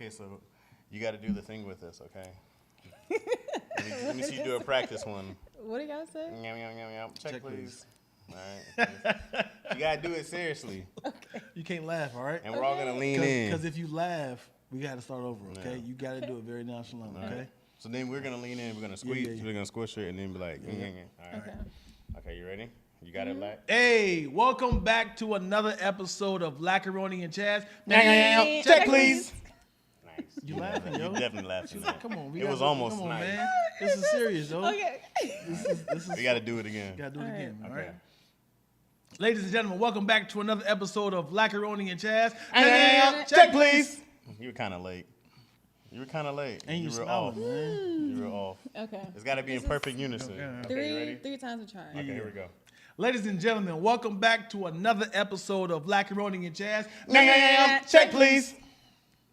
Okay, so you got to do the thing with this, okay? let me see you do a practice one. What do you gotta say? Yum, yum, yum, yum. Check, please. All right. You got to do it seriously. Okay. You can't laugh, all right? And we're all going to lean in. Because if you laugh, we got to start over, okay? You got to do it very nonchalant, okay? Right. So then we're going to lean in. We're going to squeeze. Yeah. We're going to squish it and then be like, All right. Okay. Okay, you ready? You got it, Lack? Hey, welcome back to another episode of Lackaroni Chaz. Check, please. Nice. You laughing, yo? You definitely laughing. Come on. It was almost come on, nice. man. This is serious, though. Okay. This is We got to do it again. Got to do it again, all right? Okay. Ladies and gentlemen, welcome back to another episode of Lackaroni Chaz. Check, please. You were kind of late. And you were smiling, off. man. You were off. Okay. It's got to be in perfect unison. Okay, you ready? Three times a charm. Okay, here we go. Ladies and gentlemen, welcome back to another episode of Lackaroni Chaz. Check, please.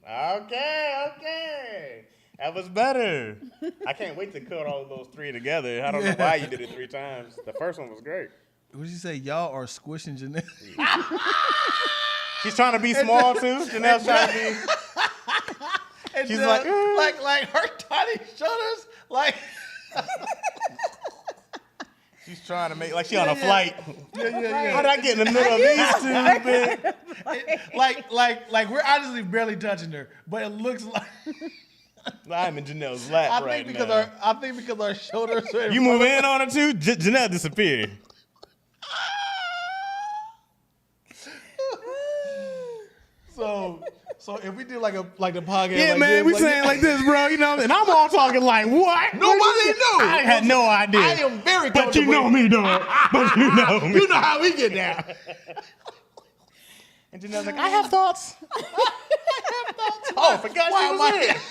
Okay. That was better. I can't wait to cut all of those three together. I don't know why you did it 3 times. The first one was great. What did you say? Y'all are squishing Janelle. She's trying to be small too. Janelle's trying to be. And She's like her tiny shoulders, like. She's trying to make like she on a flight. Yeah. How did I get in the middle of these two? Like we're honestly barely touching her, but it looks like. I'm in Janelle's lap I right think now. because our shoulders are. You move in on her too? Janelle disappeared. So if we did like the podcast, Yeah, like man, this, we like saying like this, bro. You know, and I'm all talking like what? Nobody knew. I had no idea. I am very But you know me, dog. But you know me. You know how we get down. And Janelle's like, I have thoughts. Oh, I forgot why she am was I here. here?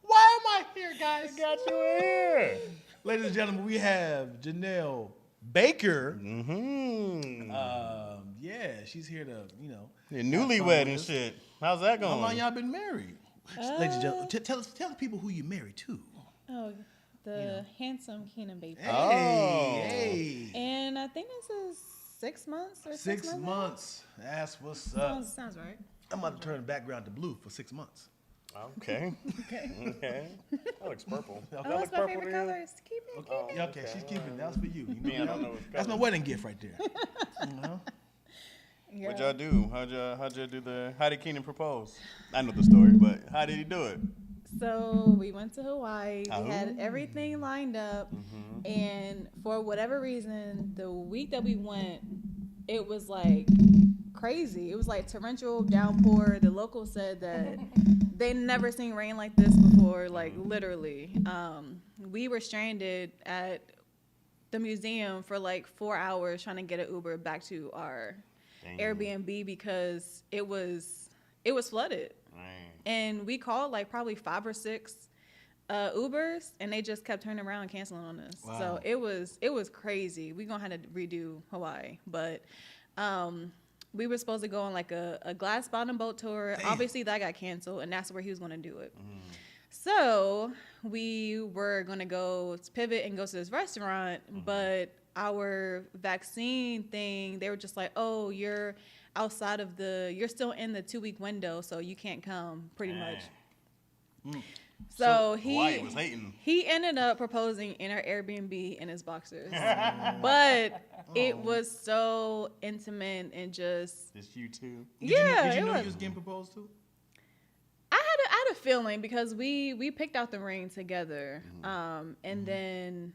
Why am I here, guys? Got you here. Ladies and gentlemen, we have Janelle Baker. Mm-hmm. Yeah, she's here to, you know. You're newlywed and shit. How's that How going? long y'all been married? Ladies and gentlemen, tell the people who you married to. Oh, the handsome Keenan baby. Hey. And I think this is 6 months or 6 months. That's what's up. Sounds right. I'm about to turn the background to blue for 6 months. Okay. Okay. That looks purple. Oh, that's my favorite color. Keep it. Oh, Yeah, okay, she's keeping it. That was for you. You Me, I know, don't know what that's my color. wedding gift right there. You know? Yeah. What'd y'all do? How'd y'all do how did Keenan propose? I know the story, but how did he do it? So we went to Hawaii. We had Oh. everything lined up. And for whatever reason, the week that we went, it was like crazy. It was like torrential downpour. The locals said that they never seen rain like this before, like literally. We were stranded at the museum for like 4 hours trying to get an Uber back to our Airbnb because it was flooded. And we called like probably 5 or 6 Ubers, and they just kept turning around and canceling on us. Wow. So it was crazy. We gonna have to redo Hawaii, but we were supposed to go on like a glass bottom boat tour. Damn. Obviously that got canceled, and that's where he was gonna do it. So we were gonna go pivot and go to this restaurant, but our vaccine thing, they were just like, oh, you're outside of you're still in the 2-week window, so you can't come, pretty much. So Hawaii was hating. he ended up proposing in our Airbnb in his boxers, but it was so intimate and just It's you too. Did yeah. you It know was. you was getting proposed to? I had a feeling because we picked out the ring together, and then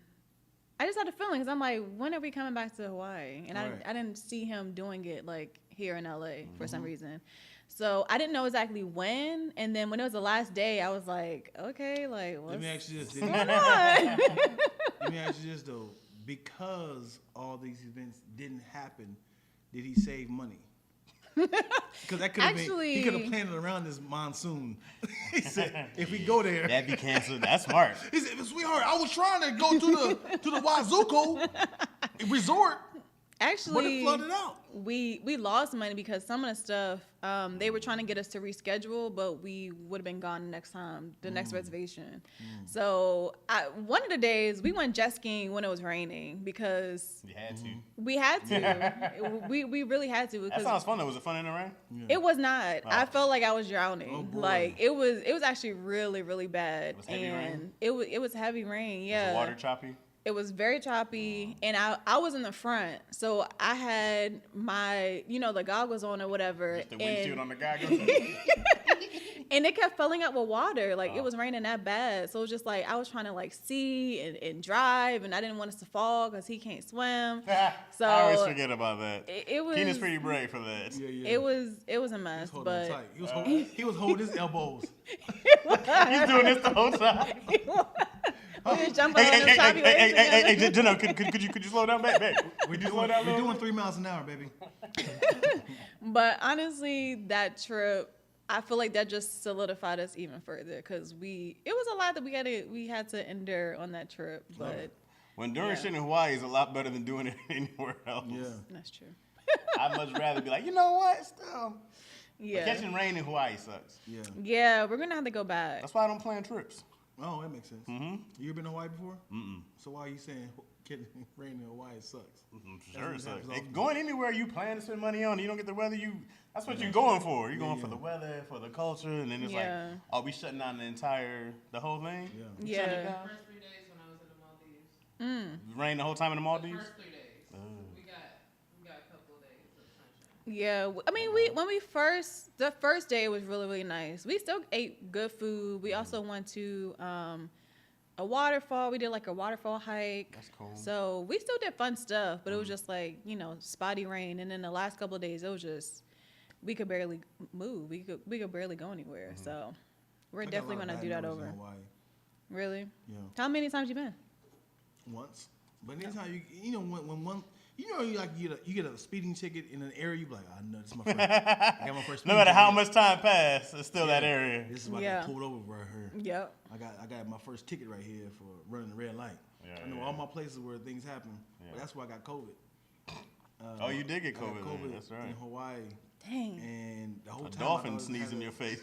I just had a feeling because I'm like, when are we coming back to Hawaii? And Right. I didn't see him doing it like here in LA for some reason. So I didn't know exactly when. And then when it was the last day, I was like, okay, like what's Let me ask you this. going on? Let me ask you this though. Because all these events didn't happen, did he save money? Because that could have been. He could have Actually- planned it around this monsoon. He said, if we go there. That'd be canceled. That's smart. He said, sweetheart, I was trying to go to the Wazuko resort. Actually, but it flooded out. We lost money because some of the stuff they were trying to get us to reschedule, but we would have been gone the next reservation. So one of the days we went jet skiing when it was raining because You had to. we had to. we really had to. That sounds fun though. Was it fun in the rain? Yeah. It was not. I felt like I was drowning. Oh, like it was actually really, really bad. It was heavy rain? It was heavy rain. Yeah. Was the water choppy? It was very choppy, and I was in the front, so I had my the goggles on or whatever. Just the windshield on the goggles. And it kept filling up with water. Like it was raining that bad, so it was just like I was trying to like see and drive, and I didn't want us to fall because he can't swim. So I always forget about that. It was. Keenan's pretty brave for that. Yeah. It was a mess, but tight. He was holding his elbows. He's doing this the whole time. We was jumping on them choppy waves together. Hey, Jenna, could you slow down, back? We're doing 3 miles an hour, baby. But honestly, that trip, I feel like that just solidified us even further because it was a lot that we had to endure on that trip. But when doing shit in Hawaii is a lot better than doing it anywhere else. Yeah. that's true. I'd much rather be like, you know what, still. Yeah. But catching rain in Hawaii sucks. Yeah. Yeah, we're gonna have to go back. That's why I don't plan trips. Oh, that makes sense. Mm-hmm. You ever been to Hawaii before? Mm-mm. So why are you saying getting rain in Hawaii sucks? Sure, it sucks. happens Going anywhere you plan to spend money on, you don't get the weather. That's what you're going for. You're going for yeah. the weather, for the culture, and then it's Yeah. like, are we shutting down the whole thing? Yeah. We shutting it Yeah. down? First 3 days when I was in the Maldives. Rain the whole time in the Maldives? First 3 days. We got a couple of days of sunshine. Yeah, I mean, the first day was really, really nice. We still ate good food. We also went to a waterfall. We did like a waterfall hike. That's cool. So we still did fun stuff, but it was just like, spotty rain. And then the last couple of days, it was just, we could barely move. We could barely go anywhere. So we're definitely going to do that over. Really? Yeah. How many times you been? Once. But anytime when one, you get a speeding ticket in an area, you be like, I know this is my first. I got my first. No matter speeding how ticket. much time passed, it's still that area. This is why I Yeah. got pulled over right here. Yep. I got my first ticket right here for running the red light. Yeah, I know yeah. all my places where things happen. Yeah. But that's why I got COVID. Oh, you did get I got COVID. COVID That's right. in Hawaii, Dang. and the whole A time dolphin I thought I sneezed in had your face.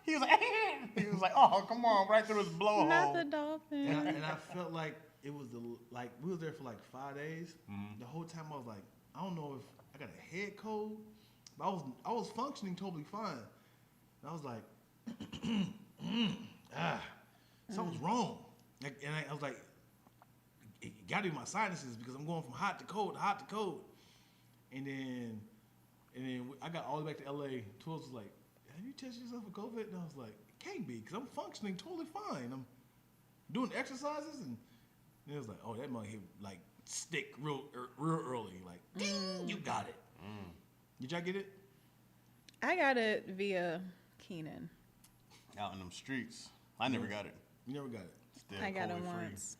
He was like, oh, come on, right through his blowhole. Not the dolphin. and I felt like it was we was there for like 5 days. Mm-hmm. The whole time I was like, I don't know if I got a head cold, but I was functioning totally fine. And I was like, something's wrong. And I was like, it got to be my sinuses because I'm going from hot to cold, hot to cold. And then I got all the way back to LA. Twills was like, have you tested yourself for COVID? And I was like, it can't be because I'm functioning totally fine. I'm doing exercises and it was like, oh, that might hit like stick real early. Like, ding, you got it. Did y'all get it? I got it via Keenan. Out in them streets. I never got it. You never got it. Still I got it COVID-free. once.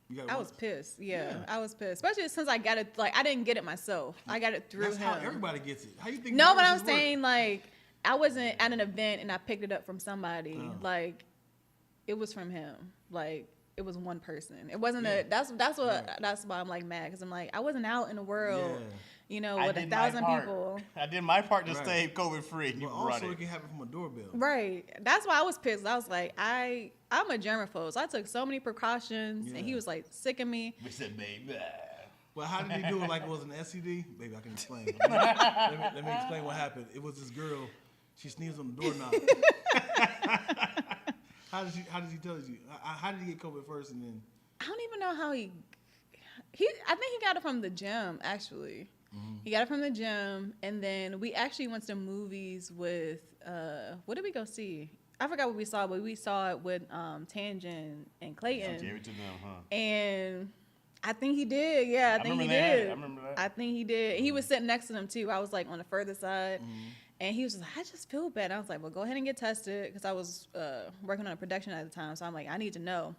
You got it I once? was pissed. Yeah, I was pissed. Especially since I got it, like, I didn't get it myself. I got it through That's him. how everybody gets it. How you think? No, but I'm viruses work? saying, like, I wasn't at an event and I picked it up from somebody. Oh. Like, it was from him. Like, it was one person. It wasn't Yeah. that's why I'm, like, mad. Because I'm like, I wasn't out in the world, I with did 1,000 my part. people. I did my part to Right. stay COVID-free. You But brought also, it it. can happen from a doorbell. Right. That's why I was pissed. I was like, I'm a germaphobe. So I took so many precautions. And he Yeah. was, like, sick of me. We said, baby. Well, how did he do it like it was an STD? Baby, I can explain. let me explain what happened. It was this girl. She sneezed on the doorknob. How did he tell you? How did he get COVID first and then? I don't even know how I think he got it from the gym, actually. He got it from the gym, and then we actually went to the movies with, what did we go see? I forgot what we saw, but we saw it with Tangent and Clayton. Gave it to them, huh? And I think he did. Yeah, I think he remember they had did. it. I remember that. I think he did. He was sitting next to them, too. I was, like, on the further side. And he was just like, I just feel bad. I was like, well, go ahead and get tested, because I was working on a production at the time. So I'm like, I need to know.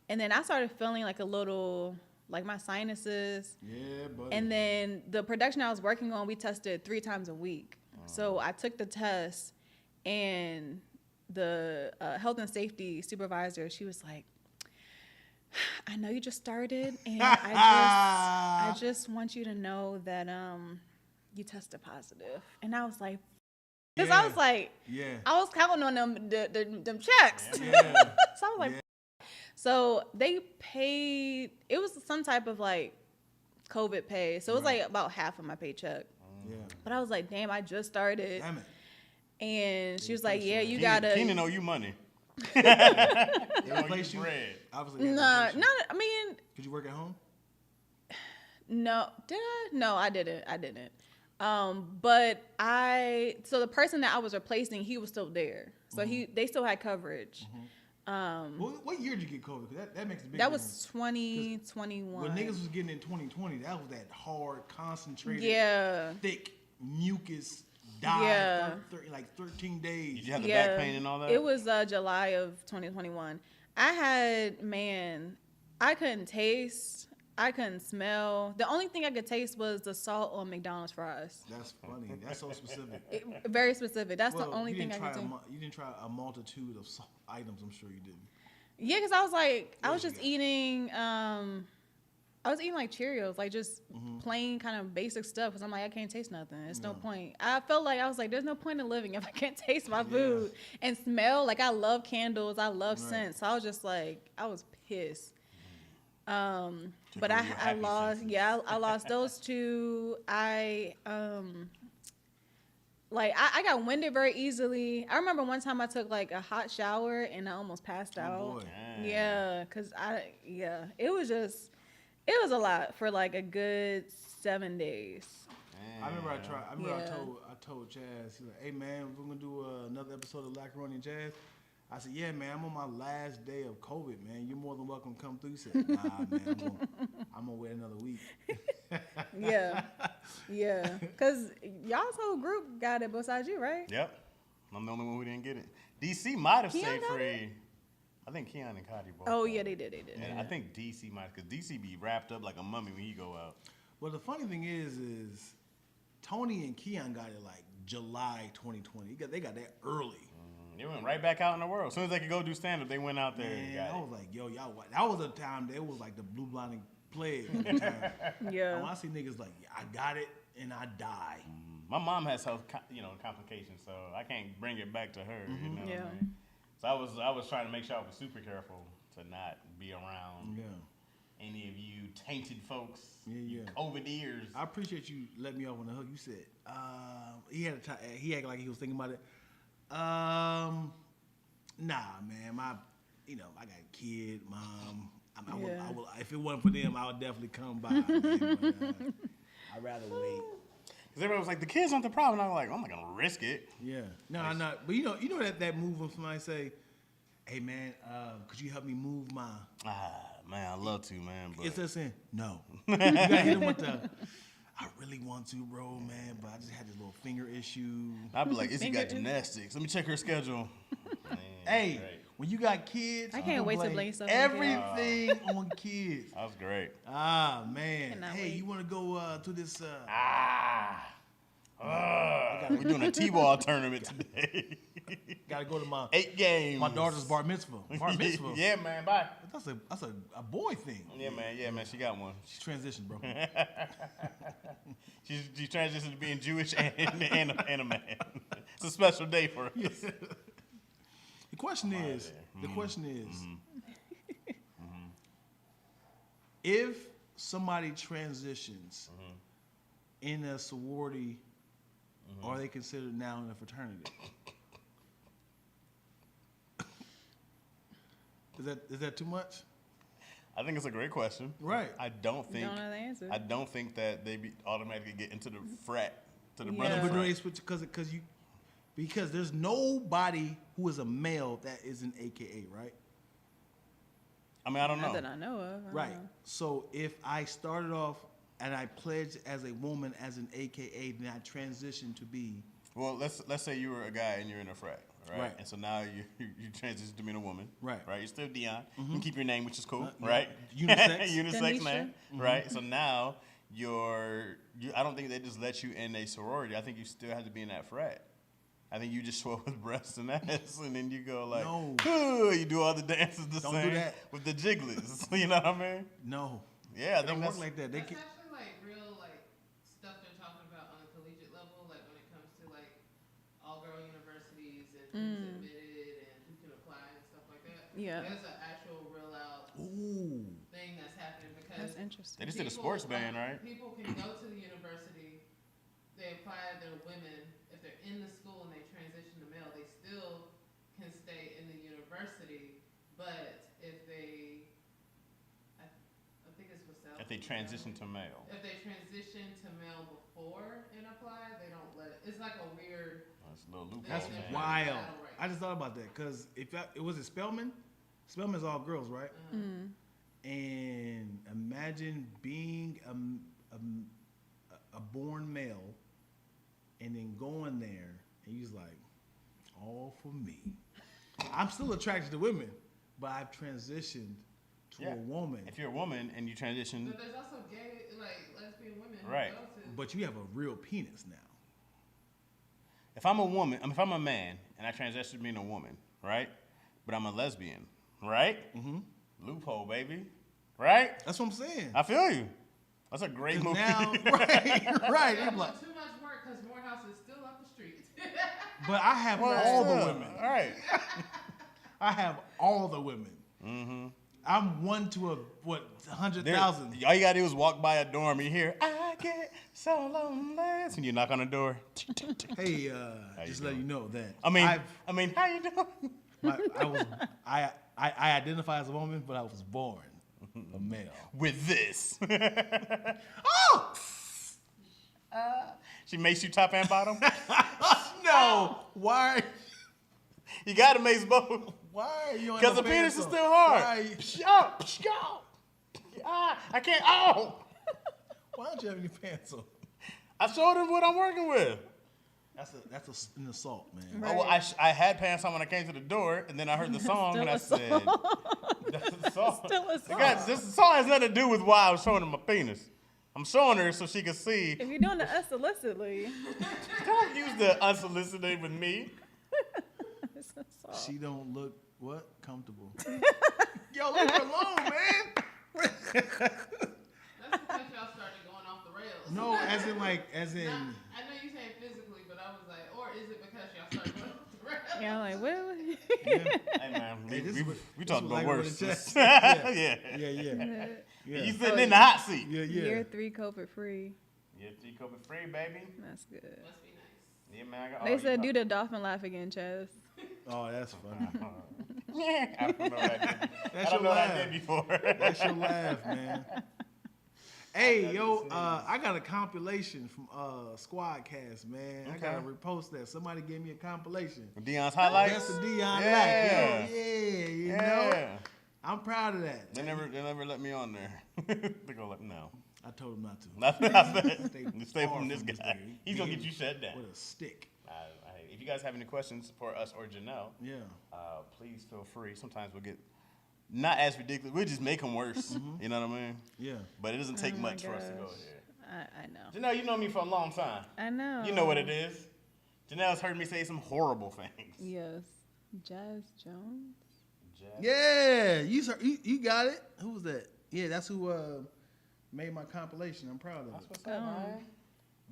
And then I started feeling like a little, like my sinuses. Yeah, buddy. And then the production I was working on, we tested 3 times a week. So I took the test, and the health and safety supervisor, she was like, I know you just started, and I just want you to know that you tested positive. And I was like, because I was like, I was counting on them checks. Yeah. So I was like, so they paid. It was some type of like COVID pay, so it was like about half of my paycheck. Yeah. But I was like, damn, I just started. Damn it. And she was like, yeah, you Keenan, gotta. Keenan owe you money. Replace you? Obviously. Nah, not. I mean, Could you work at home? no. Did I? No, I didn't. But so the person that I was replacing, he was still there, so they still had coverage. What year did you get COVID? 'Cause that makes a big That difference. was 2021. When niggas was getting in 2020, that was that hard, concentrated, thick mucus died like 13 days. Did you have the back pain and all that? It was July of 2021. I had, I couldn't taste. I couldn't smell. The only thing I could taste was the salt on McDonald's fries. That's funny. That's so specific. Very specific. That's the only thing I could taste. You didn't try a multitude of items. I'm sure you didn't. Yeah, because I was like, I was just eating. I was eating like Cheerios, like just plain kind of basic stuff. Because I'm like, I can't taste nothing. It's no point. I felt like I was like, there's no point in living if I can't taste my food and smell. Like I love candles, I love scents. So I was just like, I was pissed. But I lost. Yeah, I lost those two. I got winded very easily. I remember one time I took like a hot shower and I almost passed out. Boy. Yeah, cause it was a lot for like a good 7 days. I remember I told Chaz, he's like, hey man, we're gonna do another episode of Lackaroni Chaz. I said, yeah, man, I'm on my last day of COVID, man. You're more than welcome to come through. He said, nah, man, I'm gonna wait another week. Yeah. Because y'all's whole group got it besides you, right? Yep. I'm the only one who didn't get it. DC might have Keon stayed got free. I think Keon and Cotty both. Oh, yeah, they did. And I think DC might, because DC be wrapped up like a mummy when he go out. Well, the funny thing is Tony and Keon got it like July 2020. They got that early. They went right back out in the world. As soon as they could go do stand-up, they went out there and got I was like, yo, y'all, that was a time that was like the blue blinding plague. At the time. Yeah. When I see niggas like, I got it and I die. My mom has health, complications, so I can't bring it back to her. You know what I mean? So I was trying to make sure I was super careful to not be around any of you tainted folks, you COVID ears. I appreciate you letting me off on the hook. You said he acted like he was thinking about it. Nah, man. I got a kid, mom. I will, if it wasn't for them, I would definitely come by. Man, but, I'd rather wait. Because everybody was like, the kids aren't the problem. And I was like, I'm not gonna risk it. Yeah. No, I'm not. But you know that move when somebody say, "Hey, man, could you help me move my?" Man, I love to, man. But It's just saying no. You gotta hit him with the. I really want to, bro, man, but I just had this little finger issue. I'd be like, Izzy got gymnastics. Let me check her schedule. Man, Hey, great. when you got kids, I can't wait to blame stuff on everything on kids. That was great. Ah, man. Cannot Hey, wait. you want to go to this? We're doing a T-ball tournament today. Gotta go to my 8 games. my daughter's bar mitzvah. Bar mitzvah. Yeah, man. Bye. That's a boy thing. Yeah, man. She got one. She's transitioned, bro. She transitioned to being Jewish and a man. It's a special day for us. The question is, if somebody transitions in a sorority, are they considered now in a fraternity? Is that too much? I think it's a great question. Right. I don't think. Don't know the answer. I don't think that they automatically get into the frat to the Yeah. brother. But no, frat. they switch because there's nobody who is a male that is an AKA, right? I mean, I don't know. Not that I know of. I don't Right. know. So if I started off and I pledged as a woman as an AKA, then I transitioned to be. Well, let's say you were a guy and you're in a frat, right? Right. And so now you transition to being a woman, Right. Right. You're still Dion. You keep your name, which is cool, yeah. right? Unisex. Unisex Tanisha. name, right? So now I don't think they just let you in a sorority. I think you still have to be in that frat. I think you just show up with breasts and ass, and then you go like, No. You do all the dances the Don't same do that. with the jigglers. You know what I mean? No. Yeah, I They think don't that's work like that. They That's can. actually like real like stuff they're talking about on a collegiate level, like when it comes to like all girl universities and who's admitted and who can apply and stuff like that. Yeah. There's an actual real out Ooh. thing that's happening because That's interesting. they just did a sports ban, right? People can go to the university, they apply, they're women. If they're in the school and they transition to male, they still can stay in the university. But if they, I think it's for sale. If they transition to male. If they transition to male before and apply, they don't let it. It's like a weird. That's a little loophole. That's man. wild. I just thought about that because it was Spelman. Spelman's all girls, right? And imagine being a born male and then going there and you're like, all for me. I'm still attracted to women, but I've transitioned to a woman. If you're a woman and you transition, But there's also gay, like lesbian women. Right. Who go to, But you have a real penis now. if I'm a woman, if I'm a man and I transition to being a woman, right? But I'm a lesbian, right? Mm-hmm. Loophole, baby. Right? That's what I'm saying. I feel you. That's a great 'Cause movie. now, right. They I'm like, do too much work because Morehouse is still up the street. but I have all the women. All right. I have all the women. Mm-hmm. I'm one to 100,000. All you gotta do is walk by a dorm and you hear, I get so lonely. And you knock on the door. Hey, just you let doing? you know that. I mean, how you doing? I identify as a woman, but I was born a male. With this. Oh She makes you top and bottom? no! Why? You gotta make both. Why are you? Because the penis is still hard. I can't. Oh! Why don't you have your pants on? I showed him what I'm working with. That's an assault, man. Right. Oh, well, I had pants on when I came to the door, and then I heard the song, and I said, "That's the song." Still a song. This song has nothing to do with why I was showing her my penis. I'm showing her so she can see. If you're doing it unsolicitedly, Don't use the unsolicited with me. it's a song. She don't look comfortable. Yo, leave her alone, man. That's because y'all started going off the rails. No, as in. I know you're saying physically, but I was like, or is it because y'all started going off the rails? Yeah, I'm like, what? Hey man, we talked about worse. Yeah. You sitting in the hot seat. Yeah. Year 3 COVID free. Yeah, G COVID free, baby. That's good. Must be nice. Yeah, man. They said do the dolphin laugh again, Chaz. Oh, that's funny. I don't know what I did. That's I don't your know what I laugh. did before. That's your laugh, man. Hey, yo, I got a compilation from Squadcast, man. I gotta repost that. Somebody gave me a compilation. Dion's highlights. That's the Dion Yeah. like. You know. Yeah. I'm proud of that. They never let me on there. They go like, no. I told him not to. Stay far from this from guy. dude. He's gonna get you shut down. With a stick. If you guys have any questions for us or Janelle, Yeah. please feel free. Sometimes we'll get not as ridiculous. We'll just make them worse. You know what I mean? Yeah. But it doesn't take Oh my much for us to go gosh. here. I know. Janelle, you know me for a long time. I know. You know what it is. Janelle's heard me say some horrible things. Yes. Jazz Jones? Yeah. You got it. Who was that? Yeah, that's who made my compilation. I'm proud of That's it. what's up, man.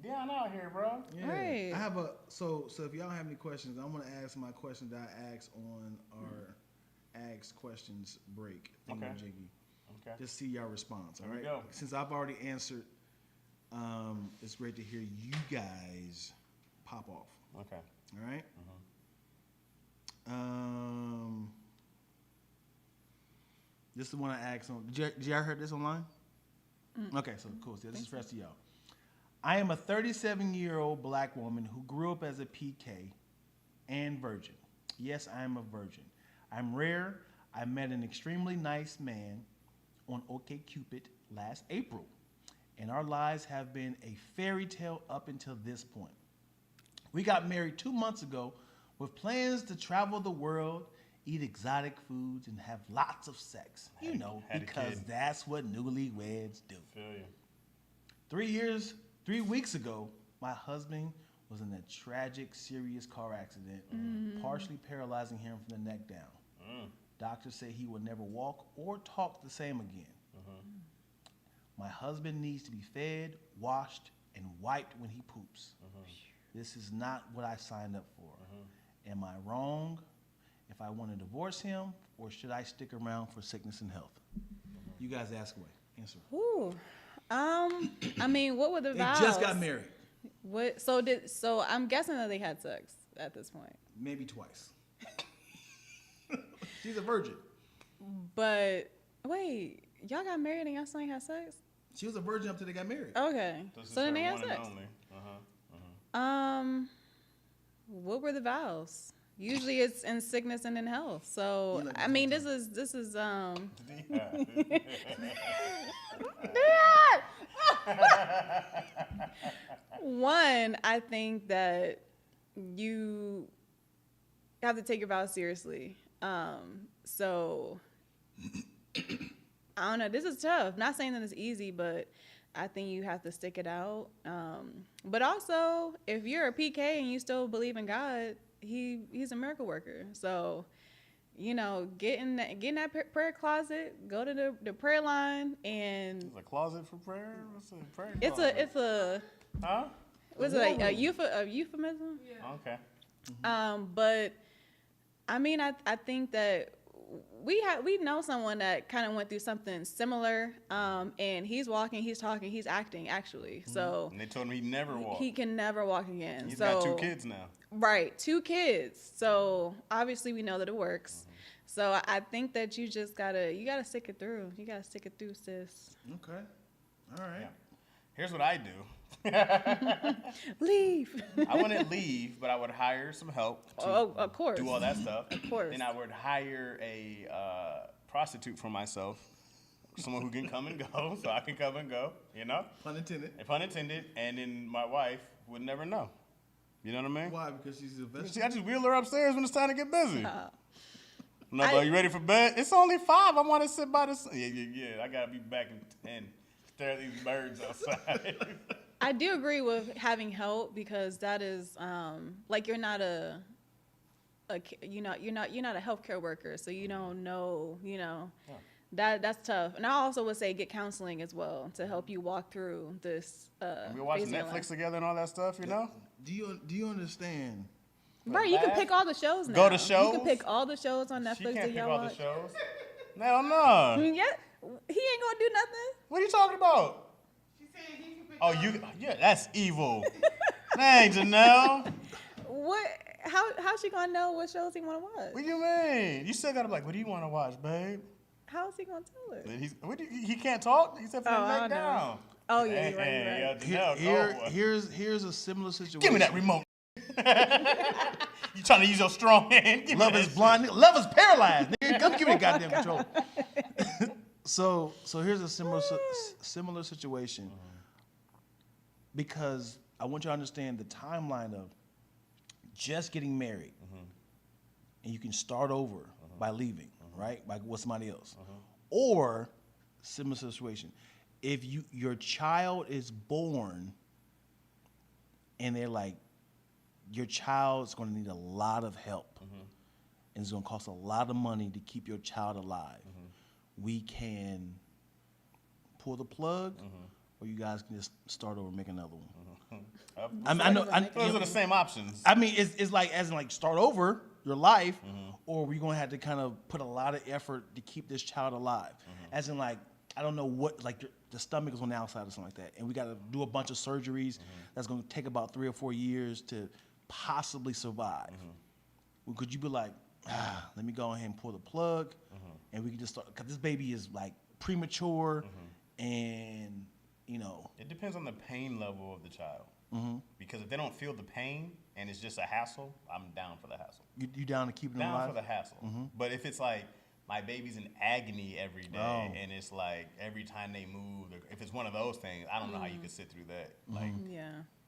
Dion out here, bro. Yeah. Right. I have so if y'all have any questions, I'm gonna ask my question that I asked on our Ask Questions break. Okay. Okay. Just see y'all response. All There we right. go. Since I've already answered, it's great to hear you guys pop off. Okay. All right. This is the one I asked on. Did y'all heard this online? Okay, so cool. So this is for the rest of y'all. I am a 37-year-old black woman who grew up as a PK and virgin. Yes, I am a virgin. I'm rare. I met an extremely nice man on OkCupid last April, and our lives have been a fairy tale up until this point. We got married 2 months ago with plans to travel the world, eat exotic foods, and have lots of sex. You know, because that's what newlyweds do. Feel you. 3 weeks ago, my husband was in a tragic, serious car accident, partially paralyzing him from the neck down. Doctors say he will never walk or talk the same again. My husband needs to be fed, washed, and wiped when he poops. This is not what I signed up for. Am I wrong if I want to divorce him, or should I stick around for sickness and health? You guys ask away. Answer. Ooh. I mean, what were the vows? They just got married. What? So I'm guessing that they had sex at this point. Maybe twice. She's a virgin. But wait, y'all got married and y'all still ain't had sex? She was a virgin up till they got married. Okay. So then they had sex. What were the vows? Usually it's in sickness and in health. So I mean, this is one, I think that you have to take your vows seriously. So I don't know. This is tough. Not saying that it's easy, but I think you have to stick it out. But also, if you're a PK and you still believe in God, he's a miracle worker. So, you know, get in that prayer closet, go to the prayer line, and it's a closet for prayer. What's a prayer closet? It's a huh? Was it a euphemism? Yeah. Okay. But I mean, I think that we know someone that kind of went through something similar, and he's walking, he's talking, he's acting actually. So and they told him he never walk. He can never walk again. He's got 2 kids now. Right, 2 kids. So obviously we know that it works. So I think that you gotta stick it through. You gotta stick it through, sis. Okay. All right. Yeah. Here's what I do. Leave. I wouldn't leave, but I would hire some help to of course. do all that stuff. Of course. Then I would hire a prostitute for myself, someone who can come and go, so I can come and go, you know? Pun intended. Pun intended. And then my wife would never know. You know what I mean? Why? Because she's a vegetable? See, I just wheel her upstairs when it's time to get busy. I'm like, are you ready for bed? It's only 5. I want to sit by the sun. Yeah. I got to be back in 10. Stare at these birds outside. I do agree with having help, because that is like you're not a healthcare worker, so you don't know, that's tough. And I also would say get counseling as well to help you walk through this. And we're watching Netflix together and all that stuff, you know. Do you understand? Right, you can pick all the shows now. Go to shows. You can pick all the shows on Netflix. She can't that pick y'all all watch. the shows. No. Yeah, he ain't gonna do nothing. What are you talking about? Oh, that's evil. Dang, Janelle. What? How she gonna know what shows he wanna watch? What do you mean? You still gotta be like, what do you want to watch, babe? How is he gonna tell her? He can't talk? He said for him to lay down. Oh, yeah, you're right. Here's a similar situation. Give me that remote. You trying to use your strong hand? Love is blind. Love is paralyzed. Nigga, come give me the goddamn control. So here's a similar situation. Because I want you to understand the timeline of just getting married, and you can start over by leaving, right? With somebody else. Or similar situation, if your child is born and they're like, your child's going to need a lot of help, and it's going to cost a lot of money to keep your child alive, we can pull the plug. Or you guys can just start over and make another one. I know. Those are the same options. I mean, it's like start over your life, or we're gonna have to kind of put a lot of effort to keep this child alive. As in, like, I don't know what, like the stomach is on the outside or something like that, and we got to do a bunch of surgeries. That's gonna take about 3 or 4 years to possibly survive. Well, could you be like, let me go ahead and pull the plug, and we can just start, because this baby is like premature, and it depends on the pain level of the child. Because if they don't feel the pain and it's just a hassle, I'm down for the hassle. You down to keep them alive? Down for the hassle. But if it's like my baby's in agony every day, and it's like every time they move, if it's one of those things, I don't know how you could sit through that. Like,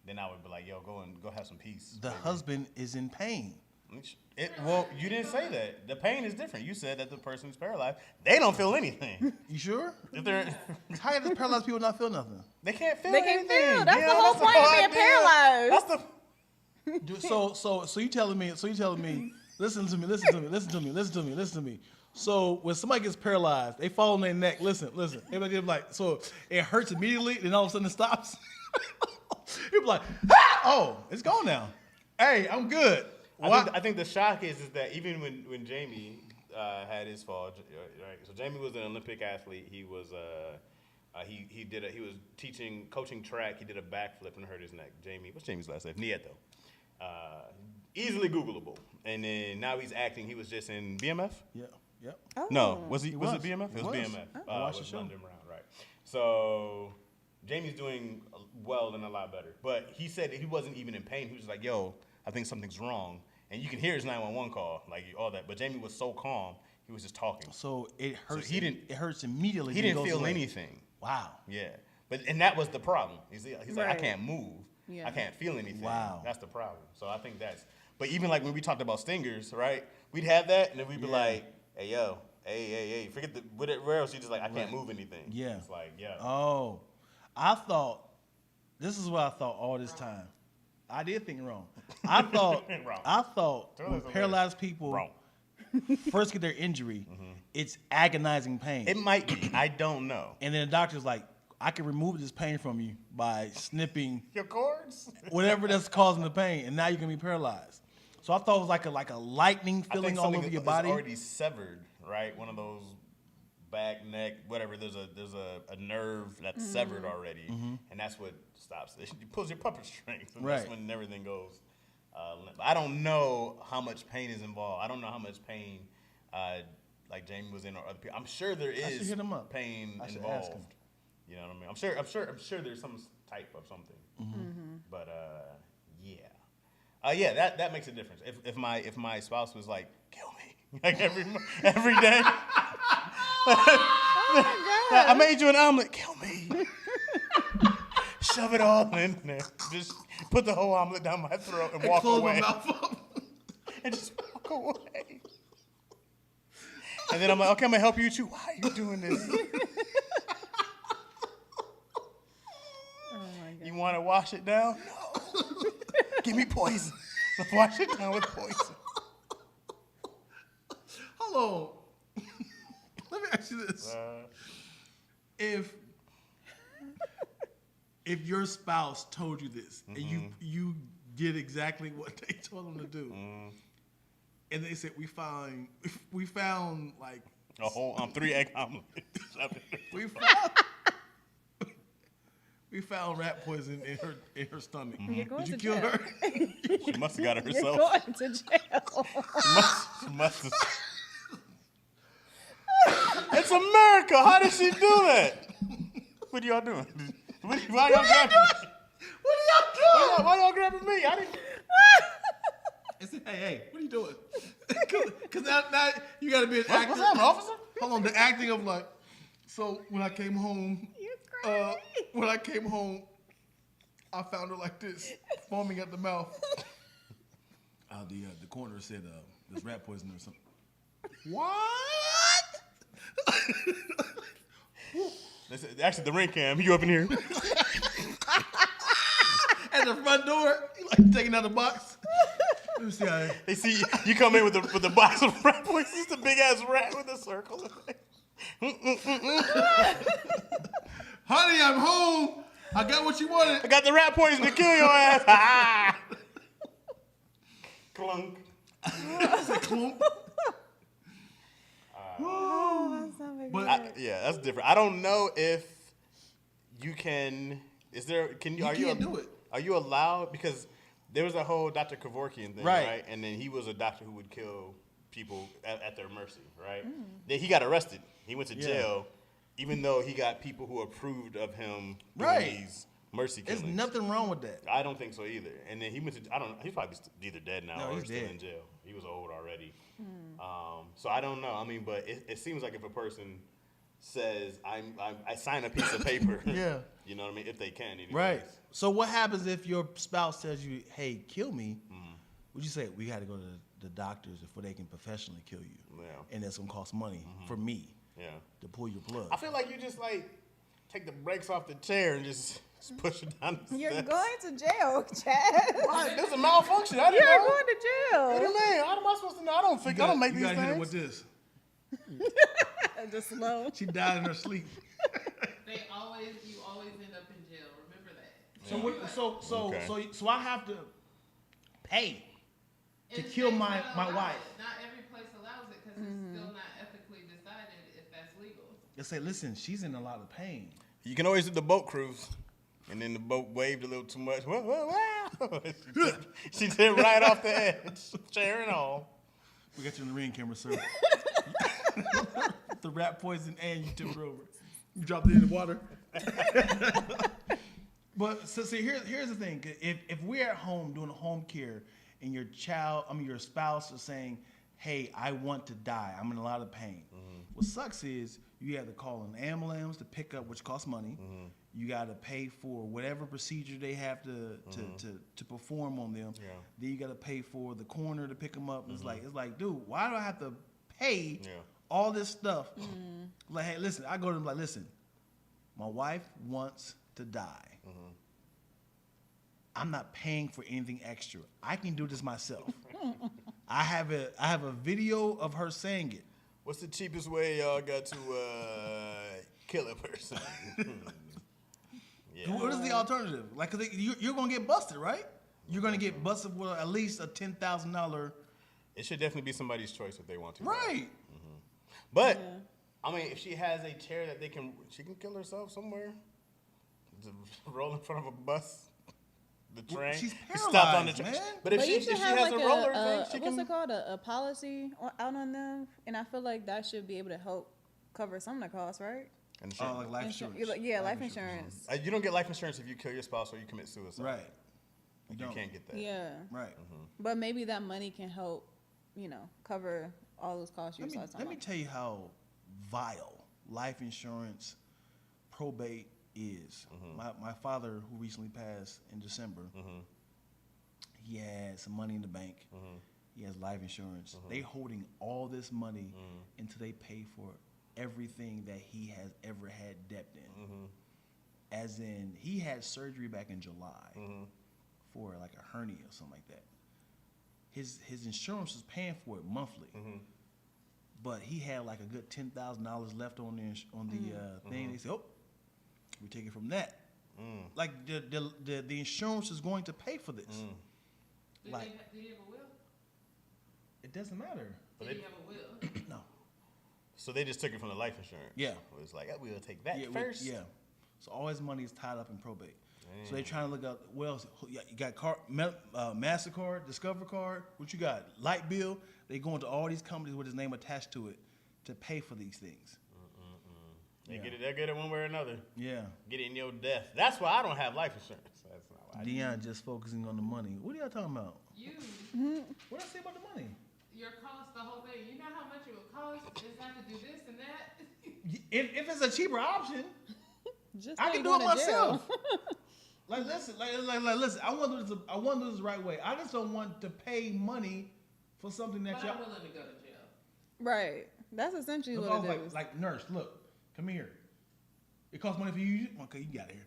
then I would be like, yo, go have some peace. The husband is in pain. Well, you didn't say that. The pain is different. You said that the person's paralyzed. They don't feel anything. You sure? How does paralyzed people not feel nothing? They can't feel anything. They can't feel. That's the whole point of being paralyzed. So you telling me? Listen to me. So when somebody gets paralyzed, they fall on their neck. Listen. Everybody get like, so it hurts immediately, then all of a sudden it stops. People like, oh, it's gone now. Hey, I'm good. I think the shock is that even when Jamie had his fall, right? So Jamie was an Olympic athlete. He was he was coaching track. He did a backflip and hurt his neck. What's Jamie's last name? Nieto. Easily Googleable. And then now he's acting. He was just in BMF. Yeah. Yep. Oh. No, was it BMF? It was BMF. I watched the show. London Round, right? So Jamie's doing well and a lot better. But he said that he wasn't even in pain. He was just like, "Yo, I think something's wrong." And you can hear his 911 call, like all that. But Jamie was so calm, he was just talking. So it hurts. So it hurts immediately. He didn't feel anything. Wow. Yeah, and that was the problem. He's like, I can't move. Yeah. I can't feel anything. Wow. That's the problem. So I think that's. But even like when we talked about stingers, right? We'd have that, and then we'd be like, "Hey, yo, hey, forget where else?" You just like, I can't move anything. Yeah. It's like, yeah. Oh, this is what I thought all this time. I did think wrong. I thought when paralyzed people first get their injury, it's agonizing pain. It might be. I don't know. And then the doctor's like, I can remove this pain from you by snipping Your cords? whatever that's causing the pain, and now you can be paralyzed. So I thought it was like a lightning feeling all over your body. It's already severed, right? One of those back, neck, whatever. There's a nerve that's severed already, and that's what stops it. It pulls your puppet strings, and that's when everything goes. I don't know how much pain is involved. I don't know how much pain like Jamie was in or other people. I'm sure there is pain involved. Ask him. You know what I mean? I'm sure there's some type of something. But yeah, that makes a difference. If my spouse was like, kill me, like every day. Oh my God. I made you an omelet, kill me. Shove it all in there. Just put the whole omelet down my throat and walk away. My mouth up. And just walk away. And then I'm like, okay, I'm gonna help you too. Why are you doing this? You want to wash it down? No. Give me poison. Let's wash it down with poison. Hold on. Let me ask you this. If your spouse told you this and you did exactly what they told them to do, and they said we found like a whole 3 egg omelet. We found rat poison in her stomach. Did you kill her? She must have got it herself. You're going to jail. She must have. It's America. How did she do that? What are y'all doing? Why y'all grabbing me? What are y'all doing? Why y'all grabbing me? I didn't. I said, hey, what are you doing? Because now you got to be an actor. What's happening, officer? Hold on, the acting of like, so when I came home, I found her like this, foaming at the mouth. The coroner said there's rat poison or something. What? Actually, the ring cam. You up in here? At the front door, like taking out the box. Let me see how. They see you come in with the box of rat poison. It's a big ass rat with a circle. Honey, I'm home. I got what you wanted. I got the rat poison to kill your ass. Clunk. I said clunk. That's different. I don't know if you can. Is there? Can you? You can't do it. Are you allowed? Because there was a whole Dr. Kevorkian thing, right? And then he was a doctor who would kill people at their mercy, right? Then he got arrested. He went to jail, even though he got people who approved of him doing these mercy killings. There's nothing wrong with that. I don't think so either. And then he went to. I don't know. He's probably either dead now or still dead. in jail. He was old already. So I don't know. I mean, but it seems like if a person says I sign a piece of paper, you know what I mean, if they can, anyways. Right. So what happens if your spouse tells you, "Hey, kill me"? Would you say we got to go to the doctors before they can professionally kill you? Yeah. And that's gonna cost money for me. Yeah. To pull your plug. I feel like you just like take the brakes off the chair and just push it down the You're steps. going to jail, Chad. Why? There's a malfunction. I didn't You're know. going to jail. What do you mean? How am I supposed to know? I don't make these You gotta hit her things. with this. Just slow. She died in her sleep. You always end up in jail. Remember that. So I have to pay to And kill states my don't allow wife. it. Not every place allows it because it's still not ethically decided if that's legal. They say, listen, she's in a lot of pain. You can always do the boat cruise. And then the boat waved a little too much. Whoa, whoa, whoa. She did right off the edge, chair and all. We got you in the ring camera, sir. The rat poison and you tipped her over. You dropped it in the water. But so see, here's the thing. If we're at home doing home care and your spouse is saying, hey, I want to die. I'm in a lot of pain. What sucks is you have to call an ambulance to pick up, which costs money. You got to pay for whatever procedure they have to perform on them. Yeah. Then you got to pay for the coroner to pick them up. It's like, dude, why do I have to pay all this stuff? Like, hey, listen, I go to them like, listen, my wife wants to die. I'm not paying for anything extra. I can do this myself. I have a video of her saying it. What's the cheapest way y'all got to kill a person? Yeah. What is the alternative? Like, cause you're gonna get busted, right? You're gonna get busted with at least a $10,000. It should definitely be somebody's choice if they want to. Right. But I mean, if she has a chair that she can kill herself somewhere. Roll in front of a bus, the train. She's Stop on the paralyzed, train. man. But if she have has like a roller thing, she what's can. it called? A policy out on them, and I feel like that should be able to help cover some of the costs, right? Insurance. Like life insurance. Life insurance. You don't get life insurance if you kill your spouse or you commit suicide. Right. You can't get that. Yeah. Right. But maybe that money can help, cover all those costs you were talking Let me about. tell you how vile life insurance probate is. My father, who recently passed in December, he had some money in the bank. He has life insurance. They holding all this money until they pay for everything that he has ever had debt in. As in, he had surgery back in July for like a hernia or something like that. His insurance was paying for it monthly, but he had like a good $10,000 left on the thing. They said, "Oh, we take it from that." Like the insurance is going to pay for this. Did he have a will? It doesn't matter. Did he have a will? No. So they just took it from the life insurance. Yeah. It was like, we'll take that Yeah, first. So all his money is tied up in probate. So they're trying to look up. Well, you got MasterCard, Discover Card. What you got? Light bill. They go into all these companies with his name attached to it to pay for these things. They get it. They get it one way or another. Yeah. Get it in your death. That's why I don't have life insurance. That's not why. Dion just focusing on the money. What are y'all talking about? What did I say about the money? Your cost, the whole thing. You know how much it would cost? Just have to do this and that. If it's a cheaper option, Just I like can do it going to jail. myself. Like listen, listen. I want to do this. I want to do this the right way. I just don't want to pay money for something that But y'all. I'm willing to go to jail. Right. That's essentially If I what was it is. like nurse, look, come here. It costs money for you. Okay, you got here.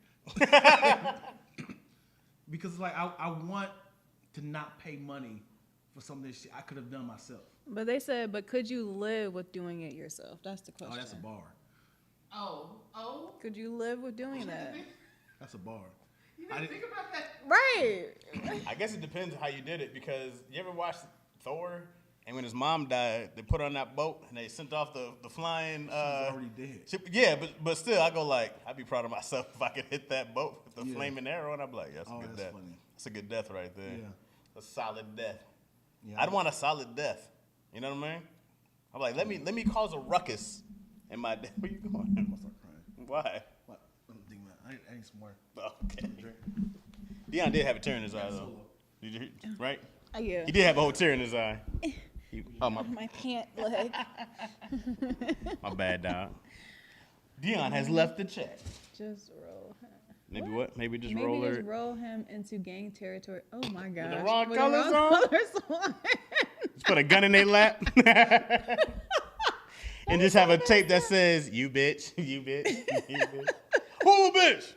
Because it's like I want to not pay money for something that I could have done myself. But they said, but could you live with doing it yourself? That's the question. Oh, that's a bar. Oh. Could you live with doing that? That's a bar. You didn't think about that. Right. I guess it depends how you did it, because you ever watched Thor? And when his mom died, they put her on that boat and they sent off the flying. She was already dead. Yeah, but still, I go like, I'd be proud of myself if I could hit that boat with the flaming arrow, and I'd be like, yeah, that's a good death. Funny. That's a good death right there. Yeah. A solid death. Yeah. I'd want a solid death. You know what I mean? I'm like, let me cause a ruckus in my death. Where you going? I'm gonna start crying. Why? What? I'm thinking about. I need some more. Okay. Drink. Dion did have a tear in his eye though. Did you? Right? Yeah. He did have a whole tear in his eye. My pant leg. My bad, dog. Dion has left the chat. Just roll him. Maybe what? Maybe just Maybe roll her. just roll him into gang territory. Oh my gosh. the wrong With colors on? colors on. Just put a gun in their lap. And just have a tape that says, you bitch, you bitch, you bitch. Cool bitch.